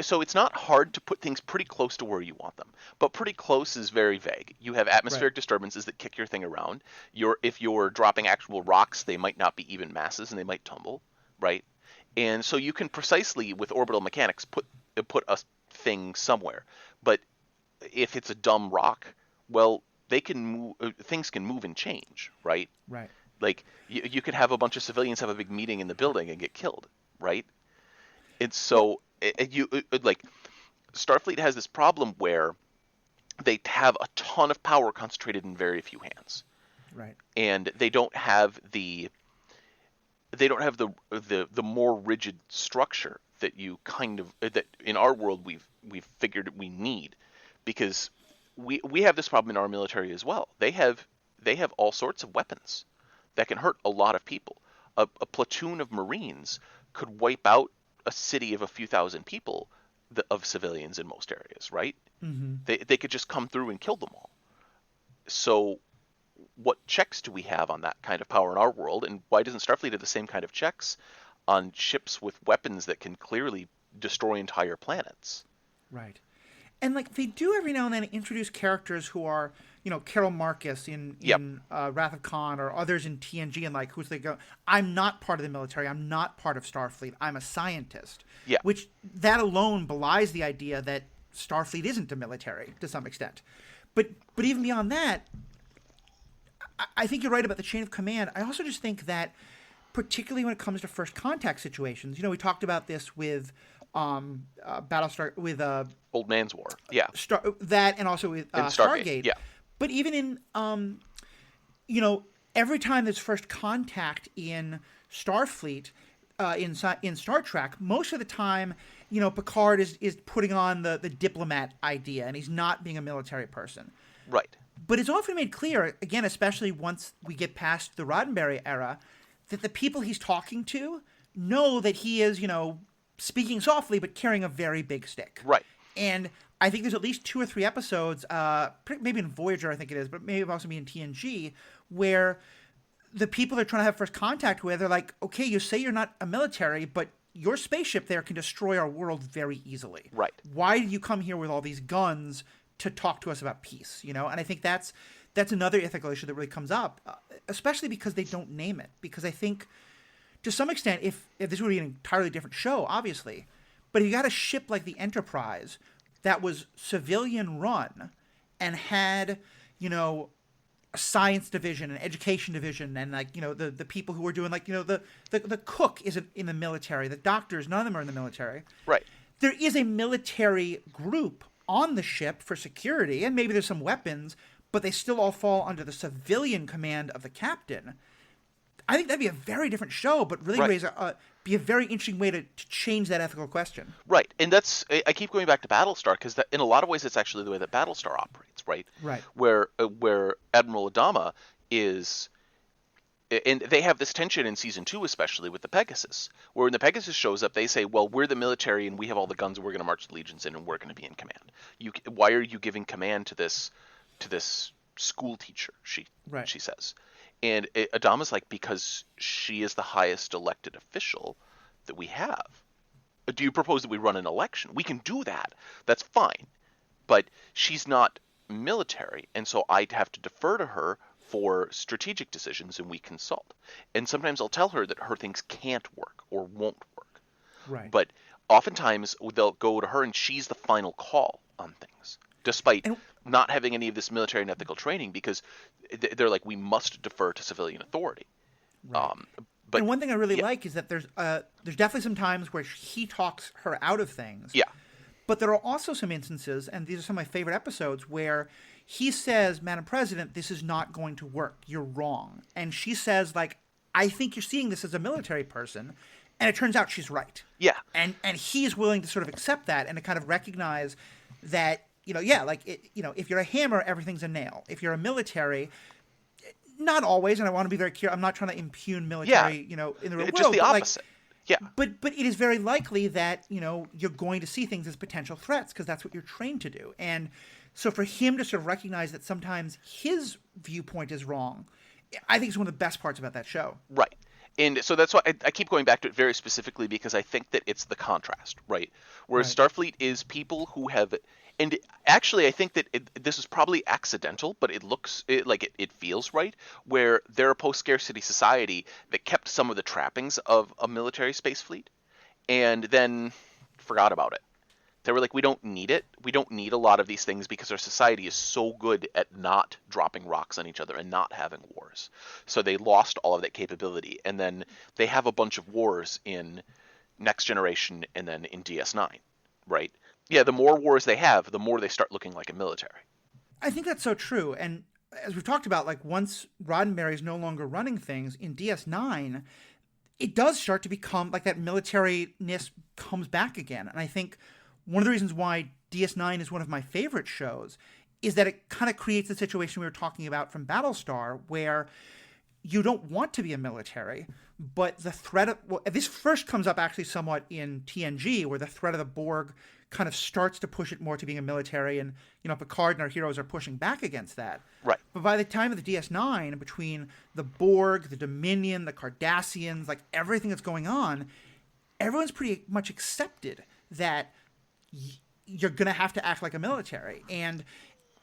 so it's not hard to put things pretty close to where you want them, but pretty close is very vague. You have Right. atmospheric disturbances that kick your thing around. If you're dropping actual rocks, they might not be even masses and they might tumble, right? And so you can precisely with orbital mechanics put a thing somewhere. But if it's a dumb rock, well, they can move, things can move and change, right? Right. Like you could have a bunch of civilians have a big meeting in the building and get killed, right? It's so like Starfleet has this problem where they have a ton of power concentrated in very few hands, Right. and they don't have the more rigid structure that you kind of that in our world we've figured we need, because we have this problem in our military as well. They have all sorts of weapons that can hurt a lot of people. A platoon of Marines could wipe out a city of a few thousand people of civilians in most areas, right? Mm-hmm. They could just come through and kill them all. So what checks do we have on that kind of power in our world, and why doesn't Starfleet have the same kind of checks on ships with weapons that can clearly destroy entire planets? Right. And like they do every now and then introduce characters who are, Carol Marcus in Yep. Wrath of Khan, or others in TNG, and like who's they go, I'm not part of the military, I'm not part of Starfleet, I'm a scientist. Yeah. Which that alone belies the idea that Starfleet isn't a military to some extent. But even beyond that, I think you're right about the chain of command. I also just think that, particularly when it comes to first contact situations, we talked about this with Battlestar, with Old Man's War. Yeah. that, and also with In Stargate. Yeah. But even in, every time there's first contact in Starfleet, in Star Trek, most of the time, Picard is putting on the diplomat idea, and he's not being a military person. Right. But it's often made clear, again, especially once we get past the Roddenberry era, that the people he's talking to know that he is, speaking softly but carrying a very big stick. Right. And I think there's at least 2 or 3 episodes, maybe in Voyager I think it is, but maybe also in TNG, where the people they're trying to have first contact with are like, okay, you say you're not a military, but your spaceship there can destroy our world very easily. Right. Why did you come here with all these guns to talk to us about peace? And I think that's another ethical issue that really comes up, especially because they don't name it. Because I think, to some extent, if this would be an entirely different show, obviously, but if you got a ship like the Enterprise that was civilian run and had, a science division, an education division, and the people who were doing the cook isn't in the military, the doctors, none of them are in the military. Right. There is a military group on the ship for security, and maybe there's some weapons, but they still all fall under the civilian command of the captain. I think that'd be a very different show, but really be a very interesting way to change that ethical question. Right, and I keep going back to Battlestar because in a lot of ways it's actually the way that Battlestar operates, right? Right. Where Admiral Adama is, and they have this tension in season 2 especially with the Pegasus, where when the Pegasus shows up, they say, "Well, we're the military and we have all the guns and we're going to march the legions in and we're going to be in command. Why are you giving command to this school teacher?" She says. And Adama's like, because she is the highest elected official that we have. Do you propose that we run an election? We can do that. That's fine. But she's not military, and so I'd have to defer to her for strategic decisions, and we consult. And sometimes I'll tell her that her things can't work or won't work. Right. But oftentimes they'll go to her, and she's the final call on things, despite not having any of this military and ethical training, because they're like, we must defer to civilian authority. Right. And one thing I really like is that there's definitely some times where he talks her out of things. Yeah. But there are also some instances, and these are some of my favorite episodes, where he says, "Madam President, this is not going to work. You're wrong." And she says, like, "I think you're seeing this as a military person." And it turns out she's right. Yeah. And he's willing to sort of accept that and to kind of recognize that, if you're a hammer, everything's a nail. If you're a military, not always, and I want to be very clear, I'm not trying to impugn military, in the real world. Just the opposite. Yeah. But it is very likely that, you're going to see things as potential threats because that's what you're trained to do. And so for him to sort of recognize that sometimes his viewpoint is wrong, I think is one of the best parts about that show. Right. And so that's why I keep going back to it very specifically, because I think that it's the contrast, right? Whereas Starfleet is people who have, and actually I think that this is probably accidental, but it feels right, where they're a post-scarcity society that kept some of the trappings of a military space fleet and then forgot about it. They were like, we don't need it. We don't need a lot of these things because our society is so good at not dropping rocks on each other and not having wars. So they lost all of that capability. And then they have a bunch of wars in Next Generation and then in DS9, right? Yeah, the more wars they have, the more they start looking like a military. I think that's so true. And as we've talked about, like once Roddenberry is no longer running things in DS9, it does start to become like that militariness comes back again. And I think one of the reasons why DS9 is one of my favorite shows is that it kind of creates the situation we were talking about from Battlestar, where you don't want to be a military, but the threat of, well, this first comes up actually somewhat in TNG, where the threat of the Borg kind of starts to push it more to being a military, and Picard and our heroes are pushing back against that. Right. But by the time of the DS9, between the Borg, the Dominion, the Cardassians, like everything that's going on, everyone's pretty much accepted that you're going to have to act like a military. And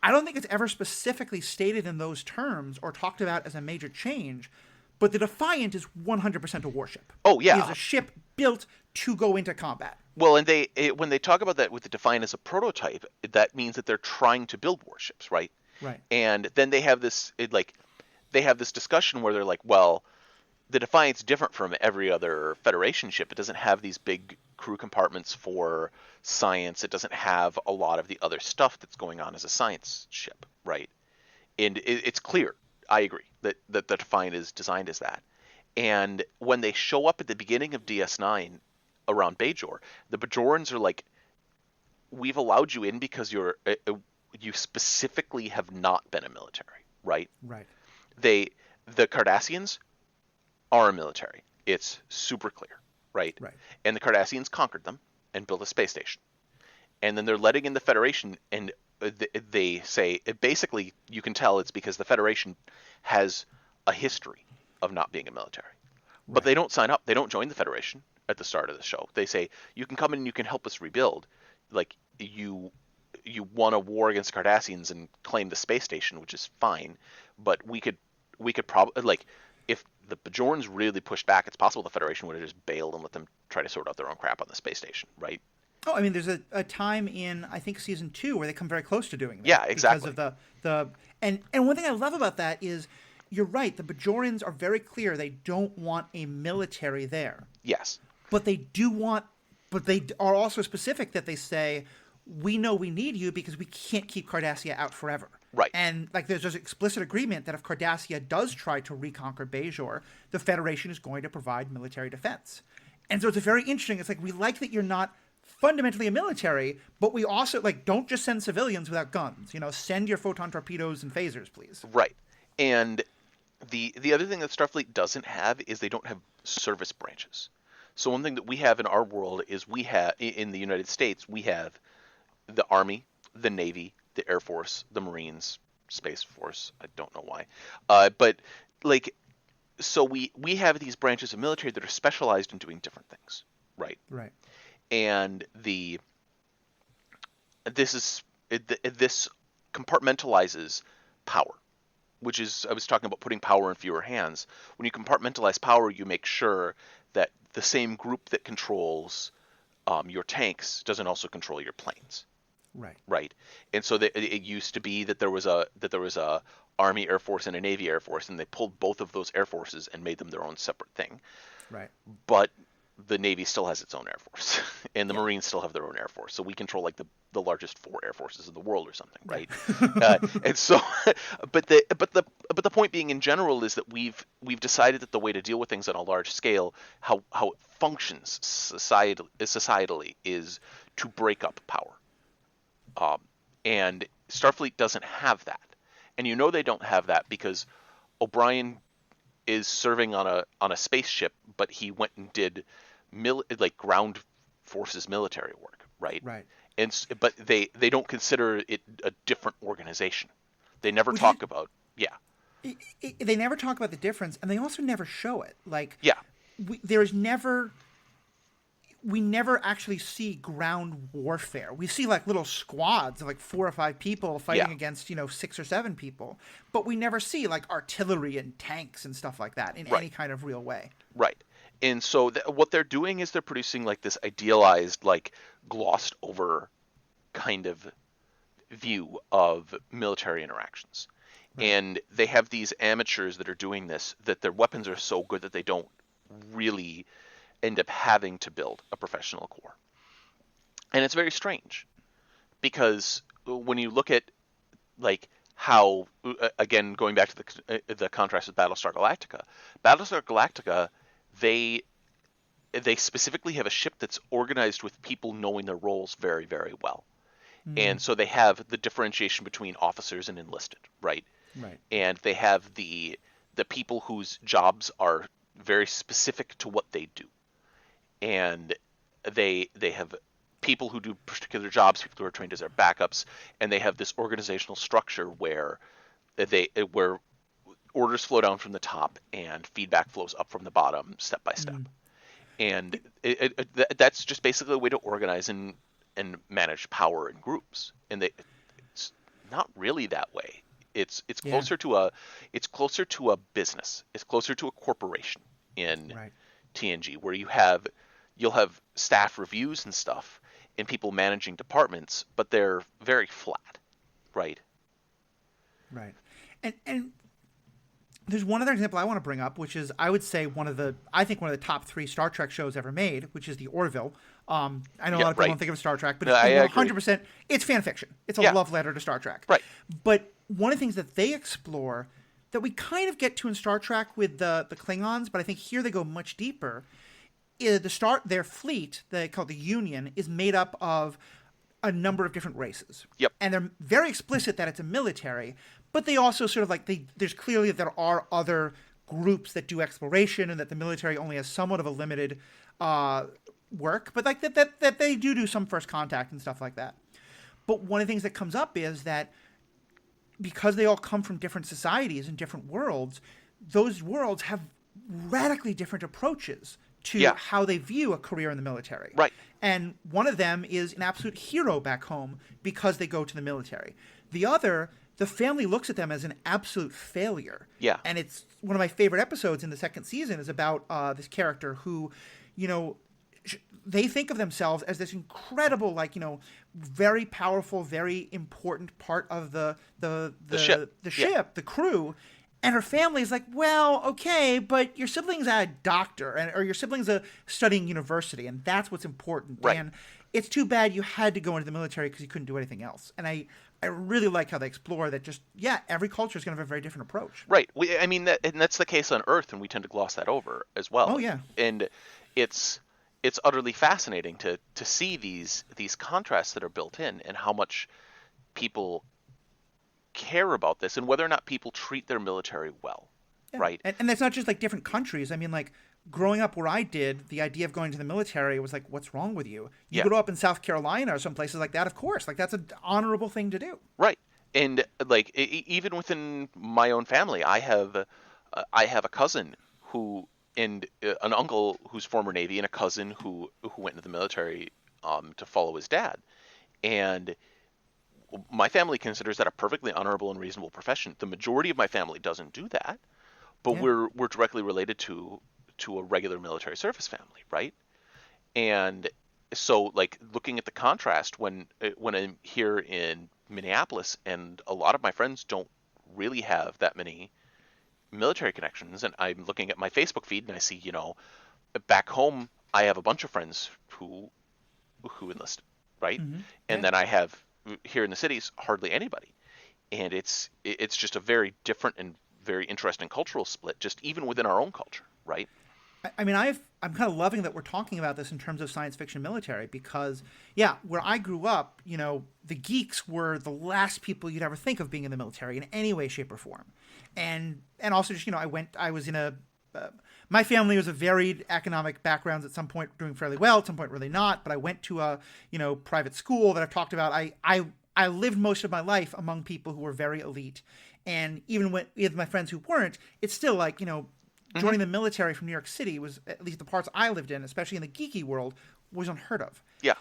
I don't think it's ever specifically stated in those terms or talked about as a major change, but the Defiant is 100% a warship. Oh, yeah. It is a ship built to go into combat. Well, and when they talk about that with the Defiant as a prototype, that means that they're trying to build warships, right? Right. And then they have this discussion where they're like, well, the Defiant's different from every other Federation ship. It doesn't have these big crew compartments for science. It doesn't have a lot of the other stuff that's going on as a science ship, right? And it's clear, I agree, that the Defiant is designed as that. And when they show up at the beginning of DS9 around Bajor, the Bajorans are like, we've allowed you in because you specifically have not been a military, right? Right. The Cardassians are a military. It's super clear, right? Right. And the Cardassians conquered them and built a space station. And then they're letting in the Federation, and they say, basically, you can tell it's because the Federation has a history of not being a military. Right. But they don't sign up. They don't join the Federation at the start of the show. They say, you can come in and you can help us rebuild. Like, you won a war against the Cardassians and claimed the space station, which is fine. But we could probably, like, if the Bajorans really pushed back, it's possible the Federation would have just bailed and let them try to sort out their own crap on the space station, right? Oh, I mean, there's a time in, I think, season 2 where they come very close to doing that. Yeah, exactly. Because of the and one thing I love about that is, you're right, the Bajorans are very clear they don't want a military there. Yes. But they are also specific that they say, we know we need you because we can't keep Cardassia out forever. Right. And like there's this explicit agreement that if Cardassia does try to reconquer Bajor, the Federation is going to provide military defense. And so it's very interesting. It's like, we like that you're not fundamentally a military, but we also, like, don't just send civilians without guns. Send your photon torpedoes and phasers, please. Right. And the other thing that Starfleet doesn't have is they don't have service branches. So one thing that we have in our world is in the United States, we have the Army, the Navy, the Air Force, the Marines, Space Force. I don't know why. But like, so we have these branches of military that are specialized in doing different things. Right. Right. And this compartmentalizes power, which is, I was talking about putting power in fewer hands. When you compartmentalize power, you make sure that the same group that controls your tanks doesn't also control your planes. Right. Right. And so it used to be that there was a Army Air Force and a Navy Air Force, and they pulled both of those Air Forces and made them their own separate thing. Right. But the Navy still has its own Air Force, and the Marines still have their own Air Force. So we control like the largest 4 Air Forces in the world or something, right? And so, but the point being in general is that we've decided that the way to deal with things on a large scale, how it functions societally, is to break up power. And Starfleet doesn't have that, and they don't have that because O'Brien is serving on a spaceship, but he went and did ground forces military work, right? Right. But they don't consider it a different organization. They never talk about they never talk about the difference, and they also never show it. Like, we never actually see ground warfare. We see like little squads of like 4 or 5 people fighting against 6 or 7 people, but we never see like artillery and tanks and stuff like that in any kind of real way. Right. And so what they're doing is they're producing like this idealized, like glossed over kind of view of military interactions. Right. And they have these amateurs that are doing this, that their weapons are so good that they don't really end up having to build a professional corps. And it's very strange because when you look at like how, again, going back to the contrast with Battlestar Galactica, they specifically have a ship that's organized with people knowing their roles very, very well. And so they have the differentiation between officers and enlisted, right? Right. And they have the people whose jobs are very specific to what they do. And they have people who do particular jobs, people who are trained as their backups, and they have this organizational structure where where orders flow down from the top and feedback flows up from the bottom, step by step. And that's just basically a way to organize and manage power in groups. And it's not really that way. It's closer to a business. It's closer to a corporation in TNG, where you'll have staff reviews and stuff and people managing departments, but they're very flat, right? Right. And there's one other example I want to bring up, which is, I would say, one of the top 3 Star Trek shows ever made, which is the Orville. I know a lot of people don't think of Star Trek, but it's 100%, it's fan fiction. It's a love letter to Star Trek. Right. But one of the things that they explore that we kind of get to in Star Trek with the Klingons, but I think here they go much deeper, is their fleet, they call it the Union, is made up of a number of different races. Yep. And they're very explicit that it's a military, but they also sort of there's clearly that there are other groups that do exploration and that the military only has somewhat of a limited work, but that they do some first contact and stuff like that. But one of the things that comes up is that because they all come from different societies and different worlds, those worlds have radically different approaches to how they view a career in the military. Right. And one of them is an absolute hero back home because they go to the military. The other, the family looks at them as an absolute failure. Yeah. And it's one of my favorite episodes in the second season is about this character who, they think of themselves as this incredible, very powerful, very important part of the ship, the crew. And her family is like, well, okay, but your sibling's a doctor, or your sibling's studying university, and that's what's important. Right. And it's too bad you had to go into the military because you couldn't do anything else. And I really like how they explore that. Every culture is going to have a very different approach. Right. And that's the case on Earth, and we tend to gloss that over as well. Oh yeah. And it's utterly fascinating to see these contrasts that are built in, and how much people care about this, and whether or not people treat their military well. Yeah. Right. And that's not just different countries. I mean, growing up where I did, the idea of going to the military was what's wrong with you? You grow up in South Carolina or some places like that, of course. that's an honorable thing to do. Right. And even within my own family, I have a cousin who, and an uncle who's former Navy, and a cousin who went into the military to follow his dad. And my family considers that a perfectly honorable and reasonable profession. The majority of my family doesn't do that, but we're directly related to a regular military service family, right? And so, looking at the contrast when I'm here in Minneapolis, and a lot of my friends don't really have that many military connections, and I'm looking at my Facebook feed and I see, back home I have a bunch of friends who enlisted, right? Mm-hmm. And then I have here in the cities hardly anybody, and it's just a very different and very interesting cultural split, just even within our own culture, right? I mean, I'm kind of loving that we're talking about this in terms of science fiction military, because where I grew up, the geeks were the last people you'd ever think of being in the military in any way, shape, or form, and also just I was in my family was a varied economic backgrounds. At some point doing fairly well, at some point really not. But I went to a private school that I've talked about. I lived most of my life among people who were very elite, and even with my friends who weren't, it's still joining the military from New York City was, at least the parts I lived in, especially in the geeky world, was unheard of. Yeah.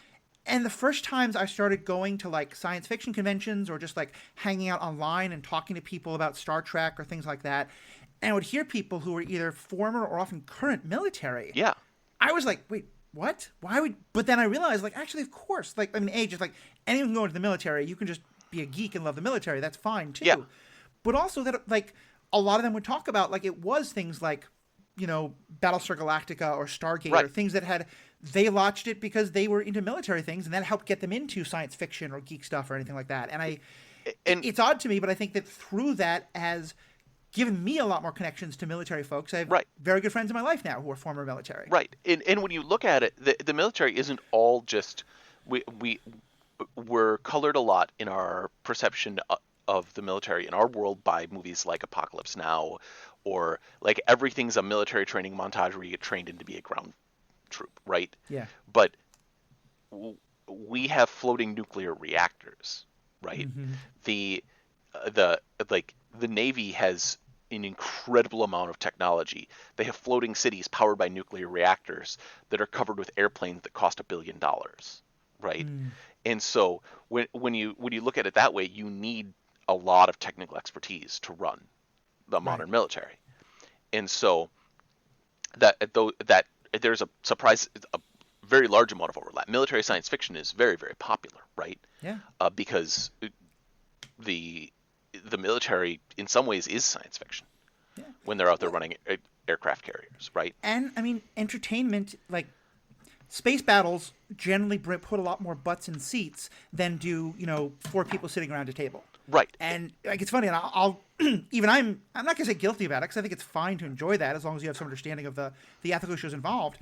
And the first times I started going to science fiction conventions, or just hanging out online and talking to people about Star Trek or things like that, and I would hear people who were either former or often current military. Yeah. I was like, wait, what? Why would? But then I realized, actually, of course, just anyone can go into the military. You can just be a geek and love the military. That's fine too. Yeah. But also that a lot of them would talk about it was things like, Battlestar Galactica or Stargate, right, or things that they watched it because they were into military things, and that helped get them into science fiction or geek stuff or anything like that. And it's odd to me, but I think that through that has given me a lot more connections to military folks. I have very good friends in my life now who are former military. Right. And when you look at it, the military isn't all just we're colored a lot in our perception of the military in our world by movies like Apocalypse Now, or like everything's a military training montage where you get trained in to be a ground troop, right? Yeah. But we have floating nuclear reactors, right? Mm-hmm. The the Navy has an incredible amount of technology. They have floating cities powered by nuclear reactors that are covered with airplanes that cost $1 billion, right? Mm. And so when you look at it that way, you need a lot of technical expertise to run the Right. modern military. And so that there's a very large amount of overlap. Military science fiction is very, very popular, right? Yeah. Because the military in some ways is science fiction Yeah. when they're out there Well, running aircraft carriers, right? and I mean, entertainment, like space battles, generally put a lot more butts in seats than do four people sitting around a table. Right. And like it's funny, and I'll even I'm not gonna say guilty about it because I think it's fine to enjoy that as long as you have some understanding of the ethical issues involved.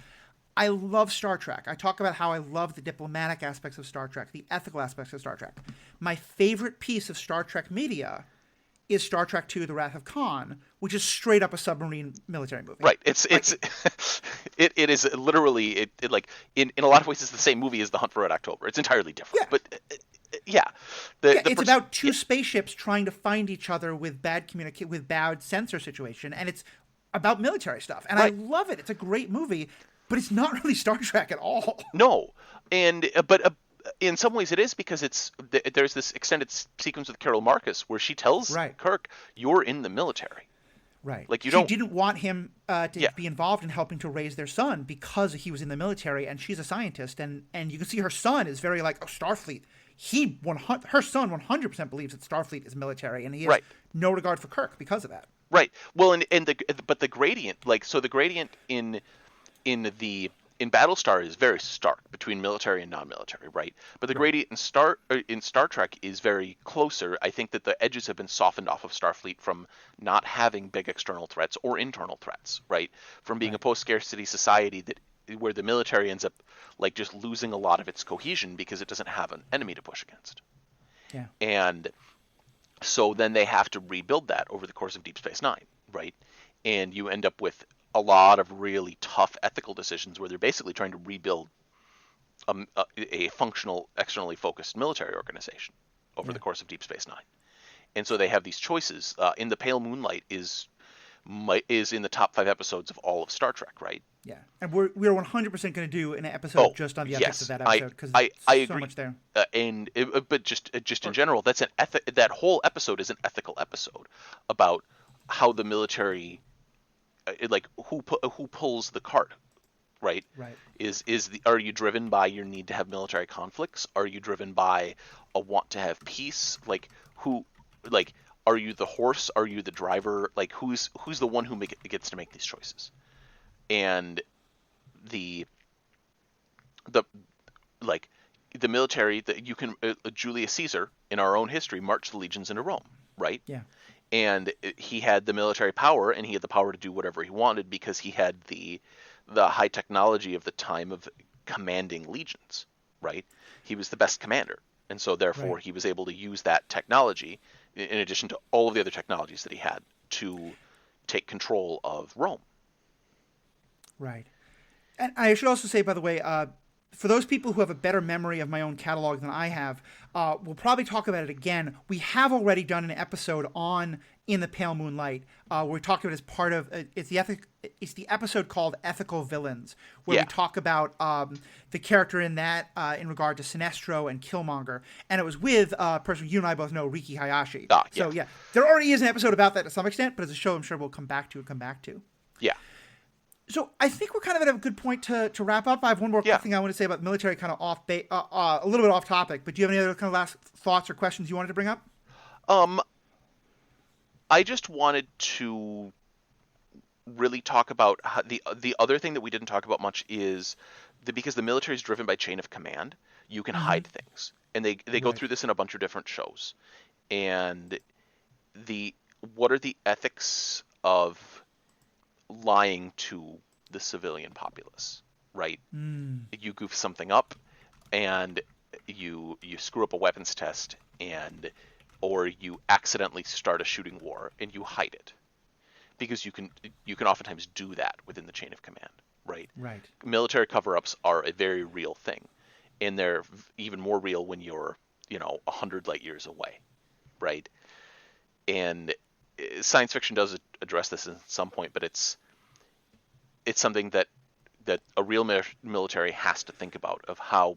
I love Star Trek. I talk about how I love the diplomatic aspects of Star Trek, the ethical aspects of Star Trek. My favorite piece of Star Trek media is Star Trek II: The Wrath of Khan, which is straight up a submarine military movie. Right. It's it is literally it like in a lot of ways it's the same movie as The Hunt for Red October. It's entirely different. Yeah. But yeah, It's about two spaceships trying to find each other with with bad sensor situation, and it's about military stuff. And right. I love it. It's a great movie, but it's not really Star Trek at all. No, and but in some ways it is because there's this extended sequence with Carol Marcus where she tells Right. Kirk, "You're in the military." Right. Like she don't. didn't want him to Yeah. be involved in helping to raise their son because he was in the military, and she's a scientist, and you can see her son is very like, oh, Starfleet. Her son 100% believes that Starfleet is military, and he has Right. no regard for Kirk because of that. Right. Well, but the gradient, so the gradient in Battlestar is very stark between military and non-military, right? But the gradient in Star Trek is very closer. I think that the edges have been softened off of Starfleet from not having big external threats or internal threats, right? From being a post-scarcity society where the military ends up like just losing a lot of its cohesion because it doesn't have an enemy to push against. Yeah. And so then they have to rebuild that over the course of Deep Space Nine, right? And you end up with a lot of really tough ethical decisions where they're basically trying to rebuild a functional, externally focused military organization over the course of Deep Space Nine. And so they have these choices. In the Pale Moonlight is in the top 5 episodes of all of Star Trek, right? Yeah, and we're 100% going to do an episode just on the ethics of that episode because I so agree. much there. But just in general, that whole episode is an ethical episode about how the military, like who pulls the cart, right? Right. Are you driven by your need to have military conflicts? Are you driven by a want to have peace? Are you the horse? Are you the driver? Like who's the one who gets to make these choices? And the military that you can Julius Caesar in our own history marched the legions into Rome, right? Yeah. And he had the military power, and he had the power to do whatever he wanted because he had the high technology of the time of commanding legions, right? He was the best commander, and so therefore he was able to use that technology in addition to all of the other technologies that he had to take control of Rome. Right. And I should also say, by the way, for those people who have a better memory of my own catalog than I have, we'll probably talk about it again. We have already done an episode on In the Pale Moonlight, where we talked about it as part of it's the episode called Ethical Villains, where we talk about the character in that in regard to Sinestro and Killmonger, and it was with a person you and I both know, Riki Hayashi. So yeah, there already is an episode about that to some extent, but it's a show I'm sure we'll come back to. Yeah. So I think we're kind of at a good point to wrap up. I have one more quick thing I want to say about military, kind of a little bit off topic. But do you have any other kind of last thoughts or questions you wanted to bring up? I just wanted to really talk about how the other thing that we didn't talk about much is because the military is driven by chain of command, you can hide things, and they go through this in a bunch of different shows. And what are the ethics of lying to the civilian populace, right? You goof something up, and you screw up a weapons test, or you accidentally start a shooting war and you hide it, because you can oftentimes do that within the chain of command, right? Right. Military cover-ups are a very real thing, and they're even more real when you're 100 light years away, right? And science fiction does address this at some point, but it's something that a real military has to think about, of how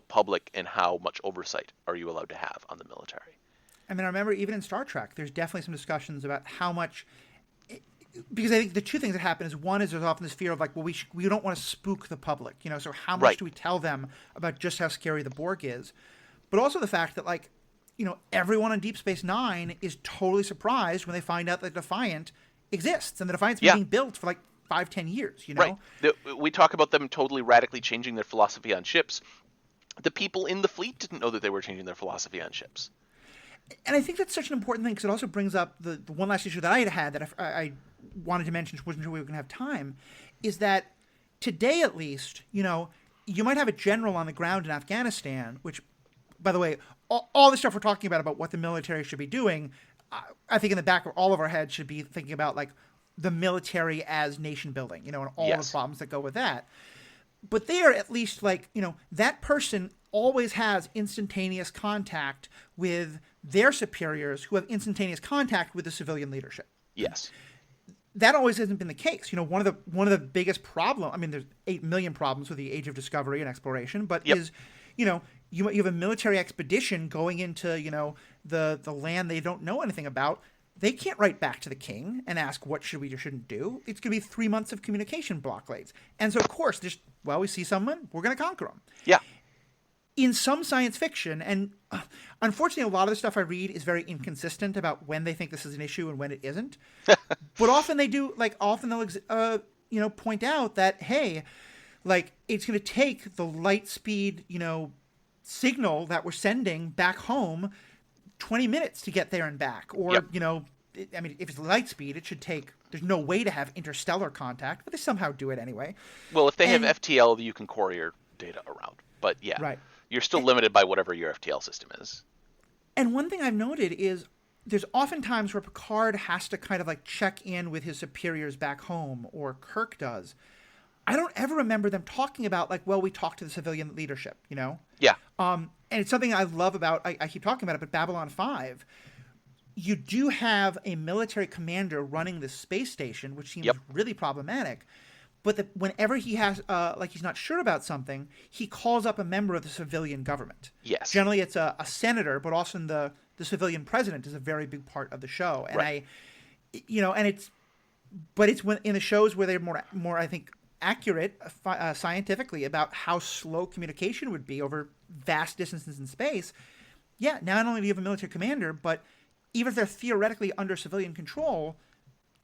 public and how much oversight are you allowed to have on the military. I mean, I remember even in Star Trek, there's definitely some discussions about how much, because I think the two things that happen is, one is there's often this fear of like, well, we don't want to spook the public, so how much Right. do we tell them about just how scary the Borg is? But also the fact that, like, everyone on Deep Space Nine is totally surprised when they find out that Defiant exists, and the Defiant's been being built for like 5-10 years, Right. We talk about them totally radically changing their philosophy on ships. The people in the fleet didn't know that they were changing their philosophy on ships. And I think that's such an important thing, because it also brings up the one last issue that I had that I wanted to mention, wasn't sure we were going to have time, is that today at least, you might have a general on the ground in Afghanistan, which, by the way, all the stuff we're talking about what the military should be doing, I think in the back of all of our heads should be thinking about like the military as nation building, and all the problems that go with that. But there, at least, like, that person always has instantaneous contact with their superiors, who have instantaneous contact with the civilian leadership. Yes. That always hasn't been the case. One of the biggest problems, I mean, there's 8 million problems with the age of discovery and exploration, but is, you have a military expedition going into, the land they don't know anything about. They can't write back to the king and ask what should we or shouldn't do. It's going to be 3 months of communication blockades. And so, of course, we see someone, we're going to conquer them. Yeah. In some science fiction, and unfortunately a lot of the stuff I read is very inconsistent about when they think this is an issue and when it isn't. But often they do, like, they'll, point out that, hey, like, it's going to take the light speed, signal that we're sending back home 20 minutes to get there and back. Or, I mean, if it's light speed, it should take, there's no way to have interstellar contact, but they somehow do it anyway. Well, if they have FTL, you can courier data around. But you're still limited by whatever your FTL system is. And one thing I've noted is there's often times where Picard has to kind of like check in with his superiors back home, or Kirk does. I don't ever remember them talking about, like, well, we talked to the civilian leadership, Yeah. And it's something I love about, I keep talking about it, but Babylon 5, you do have a military commander running the space station, which seems really problematic. But whenever he has, he's not sure about something, he calls up a member of the civilian government. Yes. Generally, it's a senator, but also the civilian president is a very big part of the show. And it's when in the shows where they're more I think, accurate scientifically about how slow communication would be over vast distances in space. Yeah, not only do you have a military commander, but even if they're theoretically under civilian control,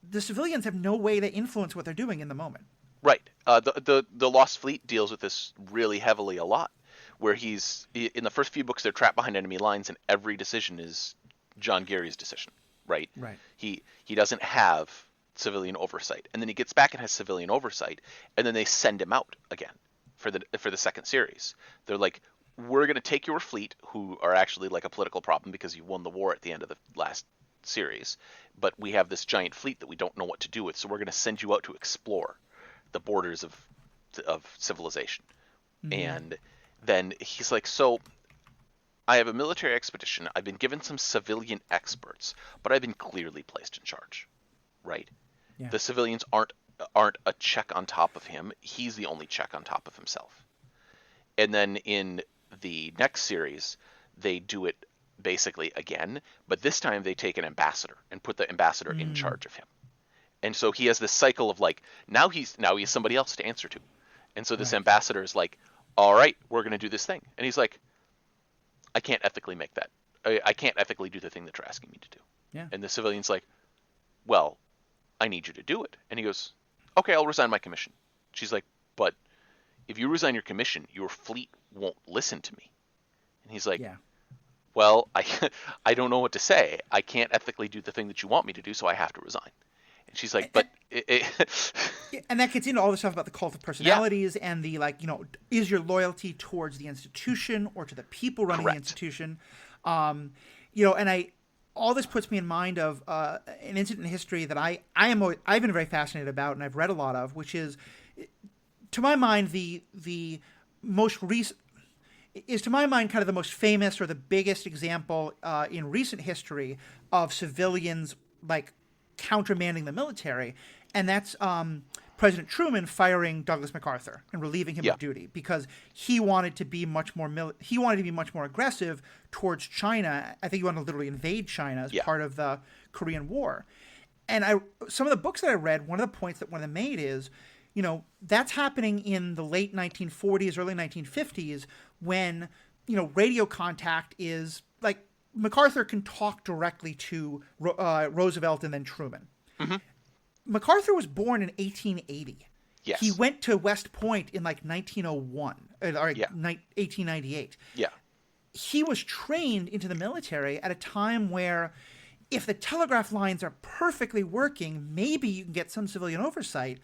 the civilians have no way to influence what they're doing in the moment. Right. The Lost Fleet deals with this really heavily a lot, where in the first few books, they're trapped behind enemy lines, and every decision is John Gary's decision, right? Right. He doesn't have civilian oversight, and then he gets back and has civilian oversight, and then they send him out again for the second series. They're like, we're going to take your fleet, who are actually like a political problem because you won the war at the end of the last series, but we have this giant fleet that we don't know what to do with, so we're going to send you out to explore the borders of civilization. Mm-hmm. And then he's like, so I have a military expedition, I've been given some civilian experts, but I've been clearly placed in charge, right? Yeah. The civilians aren't a check on top of him. He's the only check on top of himself. And then in the next series, they do it basically again, but this time they take an ambassador and put the ambassador in charge of him. And so he has this cycle of like, now he's somebody else to answer to. And so this ambassador is like, all right, we're going to do this thing. And he's like, I can't ethically make that. I can't ethically do the thing that you're asking me to do. Yeah. And the civilian's like, well, I need you to do it. And he goes, okay, I'll resign my commission. She's like, but if you resign your commission, your fleet won't listen to me. And he's like, well, I don't know what to say. I can't ethically do the thing that you want me to do, so I have to resign. And she's like, but And that gets into all the stuff about the cult of personalities and the, like, is your loyalty towards the institution or to the people running the institution? And all this puts me in mind of an incident in history that I've been very fascinated about and I've read a lot of, which is, to my mind, the most recent is, to my mind, kind of the most famous or the biggest example in recent history of civilians like countermanding the military, and that's President Truman firing Douglas MacArthur and relieving him of duty because he wanted to be much more aggressive towards China. I think he wanted to literally invade China as part of the Korean War. And some of the books that I read, one of the points that one of them made is, that's happening in the late 1940s, early 1950s, when, radio contact is like MacArthur can talk directly to Roosevelt and then Truman. Mm-hmm. MacArthur was born in 1880. Yes. He went to West Point in like 1901 or 1898. Yeah. He was trained into the military at a time where if the telegraph lines are perfectly working, maybe you can get some civilian oversight,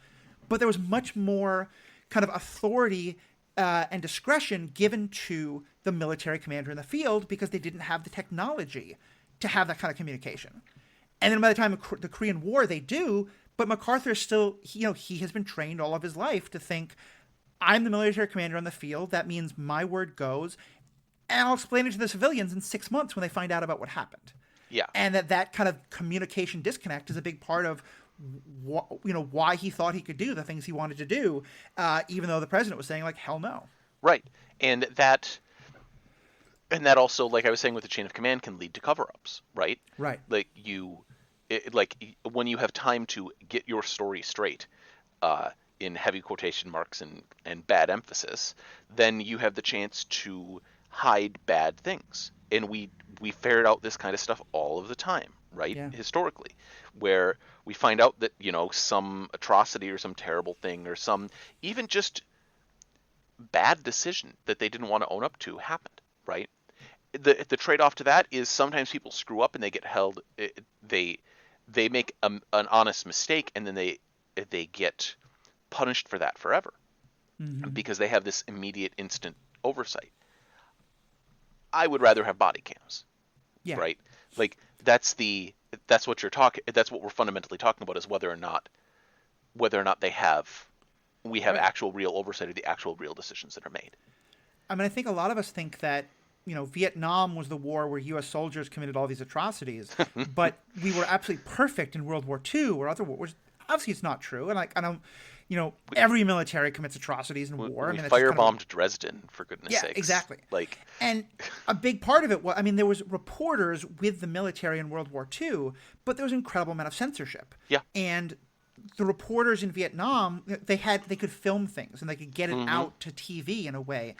but there was much more kind of authority and discretion given to the military commander in the field because they didn't have the technology to have that kind of communication. And then by the time of the Korean War, they do, but MacArthur still, he has been trained all of his life to think, I'm the military commander on the field. That means my word goes, and I'll explain it to the civilians in 6 months when they find out about what happened. Yeah. And that kind of communication disconnect is a big part of why he thought he could do the things he wanted to do, even though the president was saying, like, hell no. Right. And that also, like I was saying with the chain of command, can lead to cover-ups, right? Right. Like when you have time to get your story straight, in heavy quotation marks and bad emphasis, then you have the chance to hide bad things. And we ferret out this kind of stuff all of the time, right? Yeah. Historically, where we find out that, some atrocity or some terrible thing or some even just bad decision that they didn't want to own up to happened, right? The trade-off to that is sometimes people screw up and they get held, they make an honest mistake and then they get punished for that forever, mm-hmm. because they have this immediate instant oversight. I would rather have body cams, right? Like that's what we're fundamentally talking about, is whether or not we have actual real oversight of the actual real decisions that are made. I mean, I think a lot of us think that, Vietnam was the war where U.S. soldiers committed all these atrocities, but we were absolutely perfect in World War II or other wars. Obviously, it's not true. And I don't, every military commits atrocities in war. We firebombed Dresden, for goodness sakes. Yeah, exactly. Like, and a big part of it was, there was reporters with the military in World War II, but there was an incredible amount of censorship. Yeah. And the reporters in Vietnam, they could film things and they could get it mm-hmm. out to TV in a way.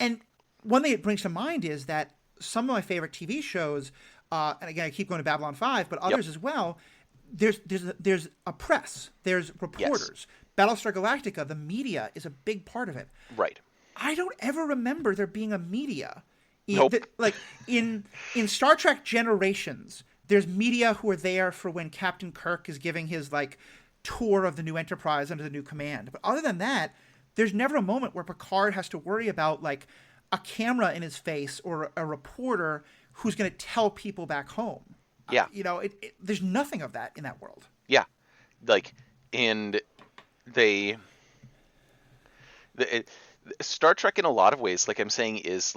And one thing it brings to mind is that some of my favorite TV shows, and again, I keep going to Babylon 5, but others as well, there's a press, there's reporters. Yes. Battlestar Galactica, the media is a big part of it. Right. I don't ever remember there being a media. Nope. In Star Trek Generations, there's media who are there for when Captain Kirk is giving his tour of the new Enterprise under the new command. But other than that, there's never a moment where Picard has to worry about a camera in his face or a reporter who's going to tell people back home. Yeah. There's nothing of that in that world. Yeah. And Star Trek in a lot of ways, like I'm saying, is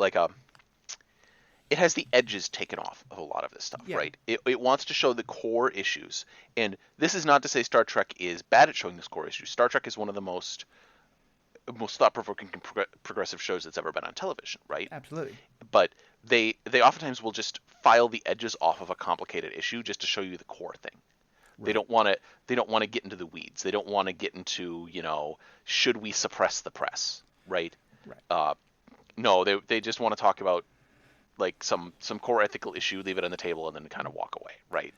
it has the edges taken off of a lot of this stuff, right? It wants to show the core issues. And this is not to say Star Trek is bad at showing those core issues. Star Trek is one of the most thought-provoking progressive shows that's ever been on television, right? Absolutely. But they oftentimes will just file the edges off of a complicated issue just to show you the core thing. Right. They don't want to get into the weeds. They don't want to get into, should we suppress the press, right? Right. No, they just want to talk about some core ethical issue, leave it on the table, and then kind of walk away, right?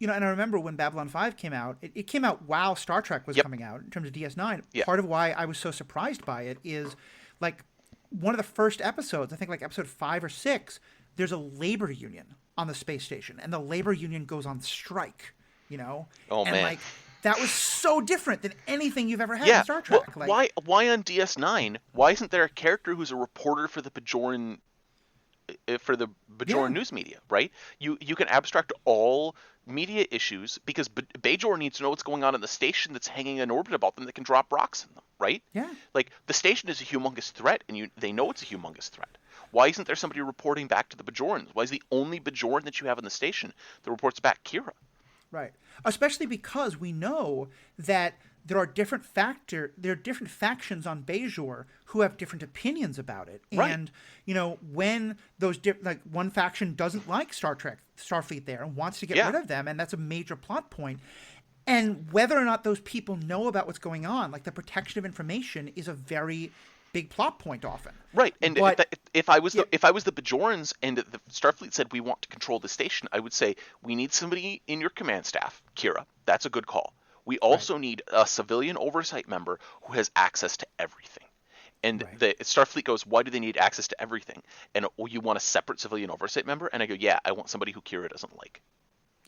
And I remember when Babylon 5 came out, it came out while Star Trek was coming out in terms of DS9. Yep. Part of why I was so surprised by it is, one of the first episodes, I think episode 5 or 6, there's a labor union on the space station, and the labor union goes on strike, Oh, and man. that was so different than anything you've ever had in Yeah. Star Well, Trek. Like, why on DS9? Why isn't there a character who's a reporter for the Bajoran yeah, news media, right? You can abstract all media issues because Bajor needs to know what's going on in the station that's hanging in orbit about them that can drop rocks in them, right? yeah, Like the station is a humongous threat, and they know it's a humongous threat. Why isn't there somebody reporting back to the Bajorans? Why is the only Bajoran that you have in the station that reports back Kira? right. Especially because we know that there are different factions on Bajor who have different opinions about it. Right. And when those like one faction doesn't like Starfleet there and wants to get rid of them, and that's a major plot point. And whether or not those people know about what's going on, like the protection of information, is a very big plot point often. Right, and But if I was the Bajorans and the Starfleet said we want to control the station, I would say we need somebody in your command staff, Kira. That's a good call. We also need a civilian oversight member who has access to everything. And the Starfleet goes, why do they need access to everything? And you want a separate civilian oversight member? And I go, yeah, I want somebody who Kira doesn't like.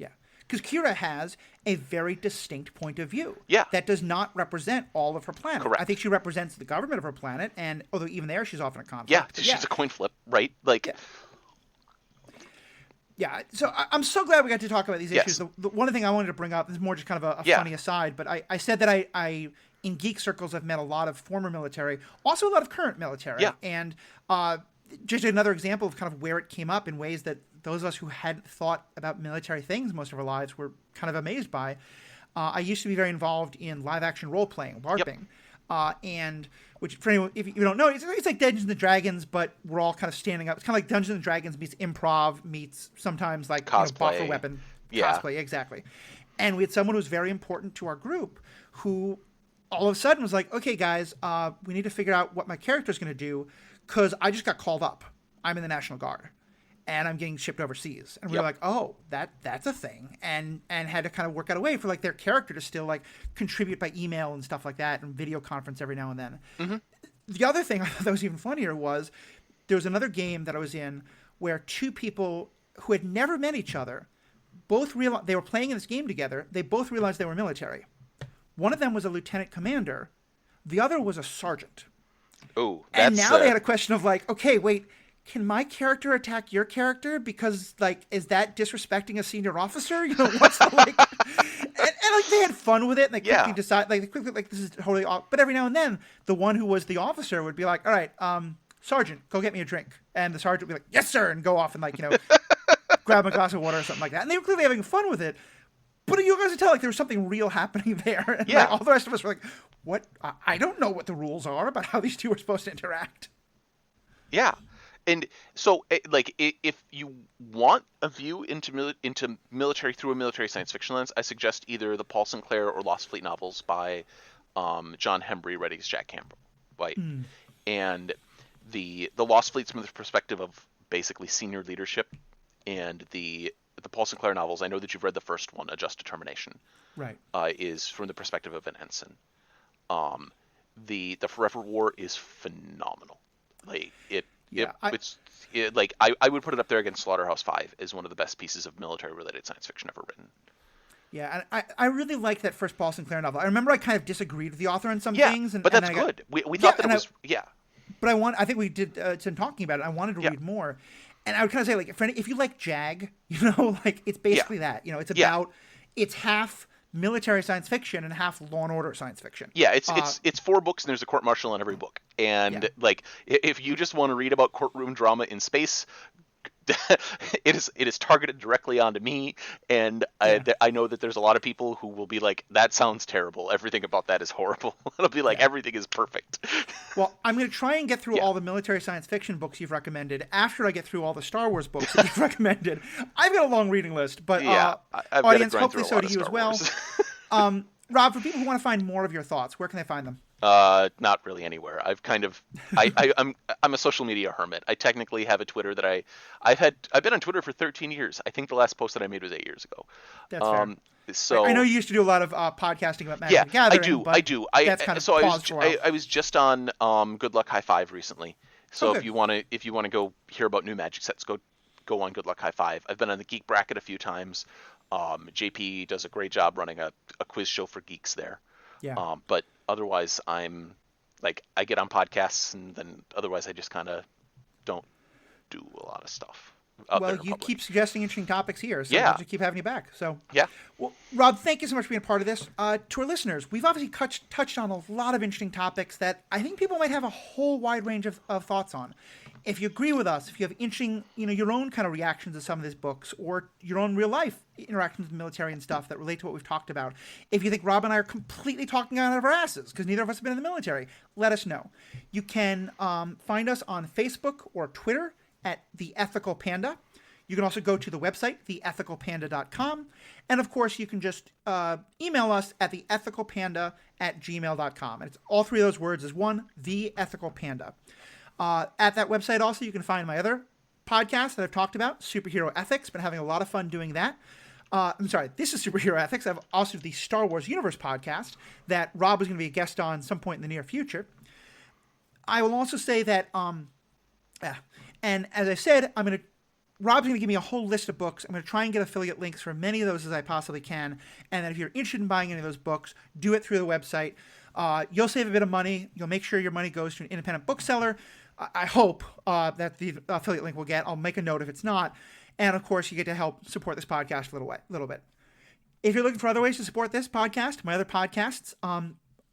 yeah, because Kira has a very distinct point of view. Yeah. That does not represent all of her planet. Correct. I think she represents the government of her planet, and although even there she's often a conflict. Yeah, But she's a coin flip, right? Like, yeah. So I'm so glad we got to talk about these issues. Yes. The one thing I wanted to bring up is more just kind of a funny aside, but I said that I in geek circles I've met a lot of former military, also a lot of current military, and just another example of kind of where it came up in ways that those of us who hadn't thought about military things most of our lives were kind of amazed by. I used to be very involved in live action role playing, LARPing, and which for anyone if you don't know, it's like Dungeons and Dragons, but we're all kind of standing up. It's kind of like Dungeons and Dragons meets improv meets sometimes like cosplay. Buffer Weapon Yeah. cosplay, exactly. And we had someone who was very important to our group who all of a sudden was like, okay, guys, we need to figure out what my character is going to do because I just got called up. I'm in the National Guard. And I'm getting shipped overseas. And we were like, oh, that's a thing. And had to kind of work out a way for like their character to still like contribute by email and stuff like that and video conference every now and then. Mm-hmm. The other thing I thought that was even funnier was there was another game that I was in where two people who had never met each other both realized they were playing in this game together. They both realized they were military. One of them was a lieutenant commander. The other was a sergeant. oh, And now they had a question of like, okay, wait, can my character attack your character? Because like, is that disrespecting a senior officer? What's the like? And like they had fun with it. And they quickly decide, like, this is totally off. But every now and then, the one who was the officer would be like, all right, sergeant, go get me a drink. And the sergeant would be like, yes, sir, and go off and like, grab a glass of water or something like that. And they were clearly having fun with it. But you guys could tell like there was something real happening there. And like, all the rest of us were like, what? I don't know what the rules are about how these two are supposed to interact. Yeah. And so, like, if you want a view into military through a military science fiction lens, I suggest either the Paul Sinclair or Lost Fleet novels by John Hembry, read as Jack Campbell, right? And the Lost Fleet's from the perspective of basically senior leadership, and the Paul Sinclair novels, I know that you've read the first one, A Just Determination, right? Is from the perspective of an ensign. The Forever War is phenomenal. Like I would put it up there against Slaughterhouse-Five as one of the best pieces of military-related science fiction ever written. Yeah, and I really like that first Paul Sinclair novel. I remember I kind of disagreed with the author on some things. But that's good. We thought that it was. But I think we did some talking about it. I wanted to read more. And I would kind of say, like, if you like JAG, like, it's basically that. It's about, it's half military science fiction and half Law and Order science fiction. Yeah, it's 4 books and there's a court martial in every book. And like, if you just want to read about courtroom drama in space, it is targeted directly onto me. And I know that there's a lot of people who will be like, that sounds terrible. Everything about that is horrible. It'll be like, everything is perfect. Well, I'm going to try and get through all the military science fiction books you've recommended after I get through all the Star Wars books that you've recommended. I've got a long reading list, but I've audience, hopefully so do you as well. Rob, for people who want to find more of your thoughts, where can they find them? Not really anywhere. I've kind of, I'm a social media hermit. I technically have a Twitter that I've been on Twitter for 13 years. I think the last post that I made was 8 years ago. That's fair. So I know you used to do a lot of podcasting about Magic the Gathering. I do. That's kind of paused for a while. I was just on Good Luck High Five recently. So if you want to go hear about new Magic sets, go on Good Luck High Five. I've been on the Geek Bracket a few times. JP does a great job running a quiz show for geeks there. Yeah. But otherwise, I'm like, I get on podcasts, and then otherwise I just kind of don't do a lot of stuff out there Well, in you public. keep suggesting interesting topics here, so Yeah. we'll just keep having you back. So, Yeah. well, Rob, thank you so much for being a part of this. To our listeners, we've obviously touched on a lot of interesting topics that I think people might have a whole wide range of thoughts on. If you agree with us, if you have interesting, your own kind of reactions to some of these books, or your own real life interactions with the military and stuff that relate to what we've talked about, if you think Rob and I are completely talking out of our asses because neither of us have been in the military, let us know. You can find us on Facebook or Twitter at The Ethical Panda. You can also go to the website, theethicalpanda.com. And of course, you can just email us at theethicalpanda@gmail.com. And it's all three of those words is one, The Ethical Panda. At that website also, you can find my other podcast that I've talked about, Superhero Ethics. Been having a lot of fun doing that. I'm sorry, this is Superhero Ethics. I have also the Star Wars Universe podcast that Rob is going to be a guest on some point in the near future. I will also say that, and as I said, Rob's going to give me a whole list of books. I'm going to try and get affiliate links for many of those as I possibly can. And then if you're interested in buying any of those books, do it through the website. You'll save a bit of money. You'll make sure your money goes to an independent bookseller. I hope that the affiliate link will get. I'll make a note if it's not. And of course, you get to help support this podcast a little bit. If you're looking for other ways to support this podcast, my other podcasts,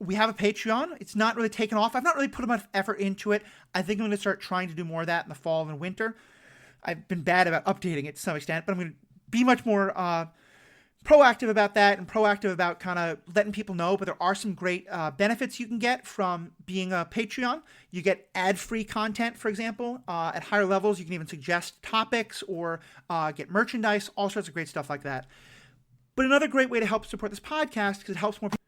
we have a Patreon. It's not really taken off. I've not really put much effort into it. I think I'm going to start trying to do more of that in the fall and winter. I've been bad about updating it to some extent, but I'm going to be much more proactive about that and proactive about kind of letting people know. But there are some great benefits you can get from being a Patreon. You get ad-free content, for example. At higher levels, you can even suggest topics or get merchandise, all sorts of great stuff like that. But another great way to help support this podcast, because it helps more people.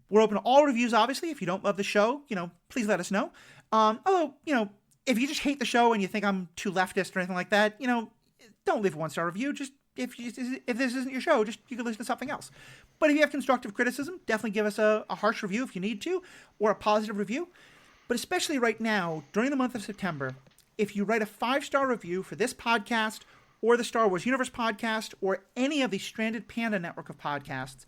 We're open to all reviews, obviously. If you don't love the show, please let us know. Although, if you just hate the show and you think I'm too leftist or anything like that, don't leave a 1-star review. Just if this isn't your show, you can listen to something else. But if you have constructive criticism, definitely give us a harsh review if you need to, or a positive review. But especially right now, during the month of September, if you write a 5-star review for this podcast or the Star Wars Universe podcast or any of the Stranded Panda network of podcasts,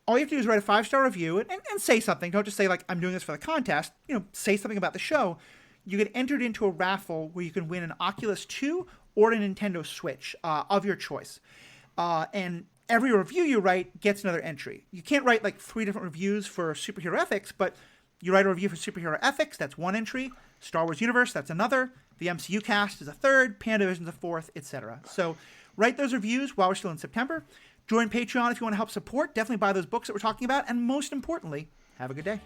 all you have to do is write a 5-star review and say something. Don't just say, like, I'm doing this for the contest. Say something about the show. You get entered into a raffle where you can win an Oculus 2 or a Nintendo Switch of your choice. And every review you write gets another entry. You can't write, like, 3 different reviews for Superhero Ethics, but you write a review for Superhero Ethics, that's 1 entry. Star Wars Universe, that's another. The MCU Cast is a 3rd. PandaVision's a 4th, etc. So write those reviews while we're still in September. Join Patreon if you want to help support. Definitely buy those books that we're talking about. And most importantly, have a good day.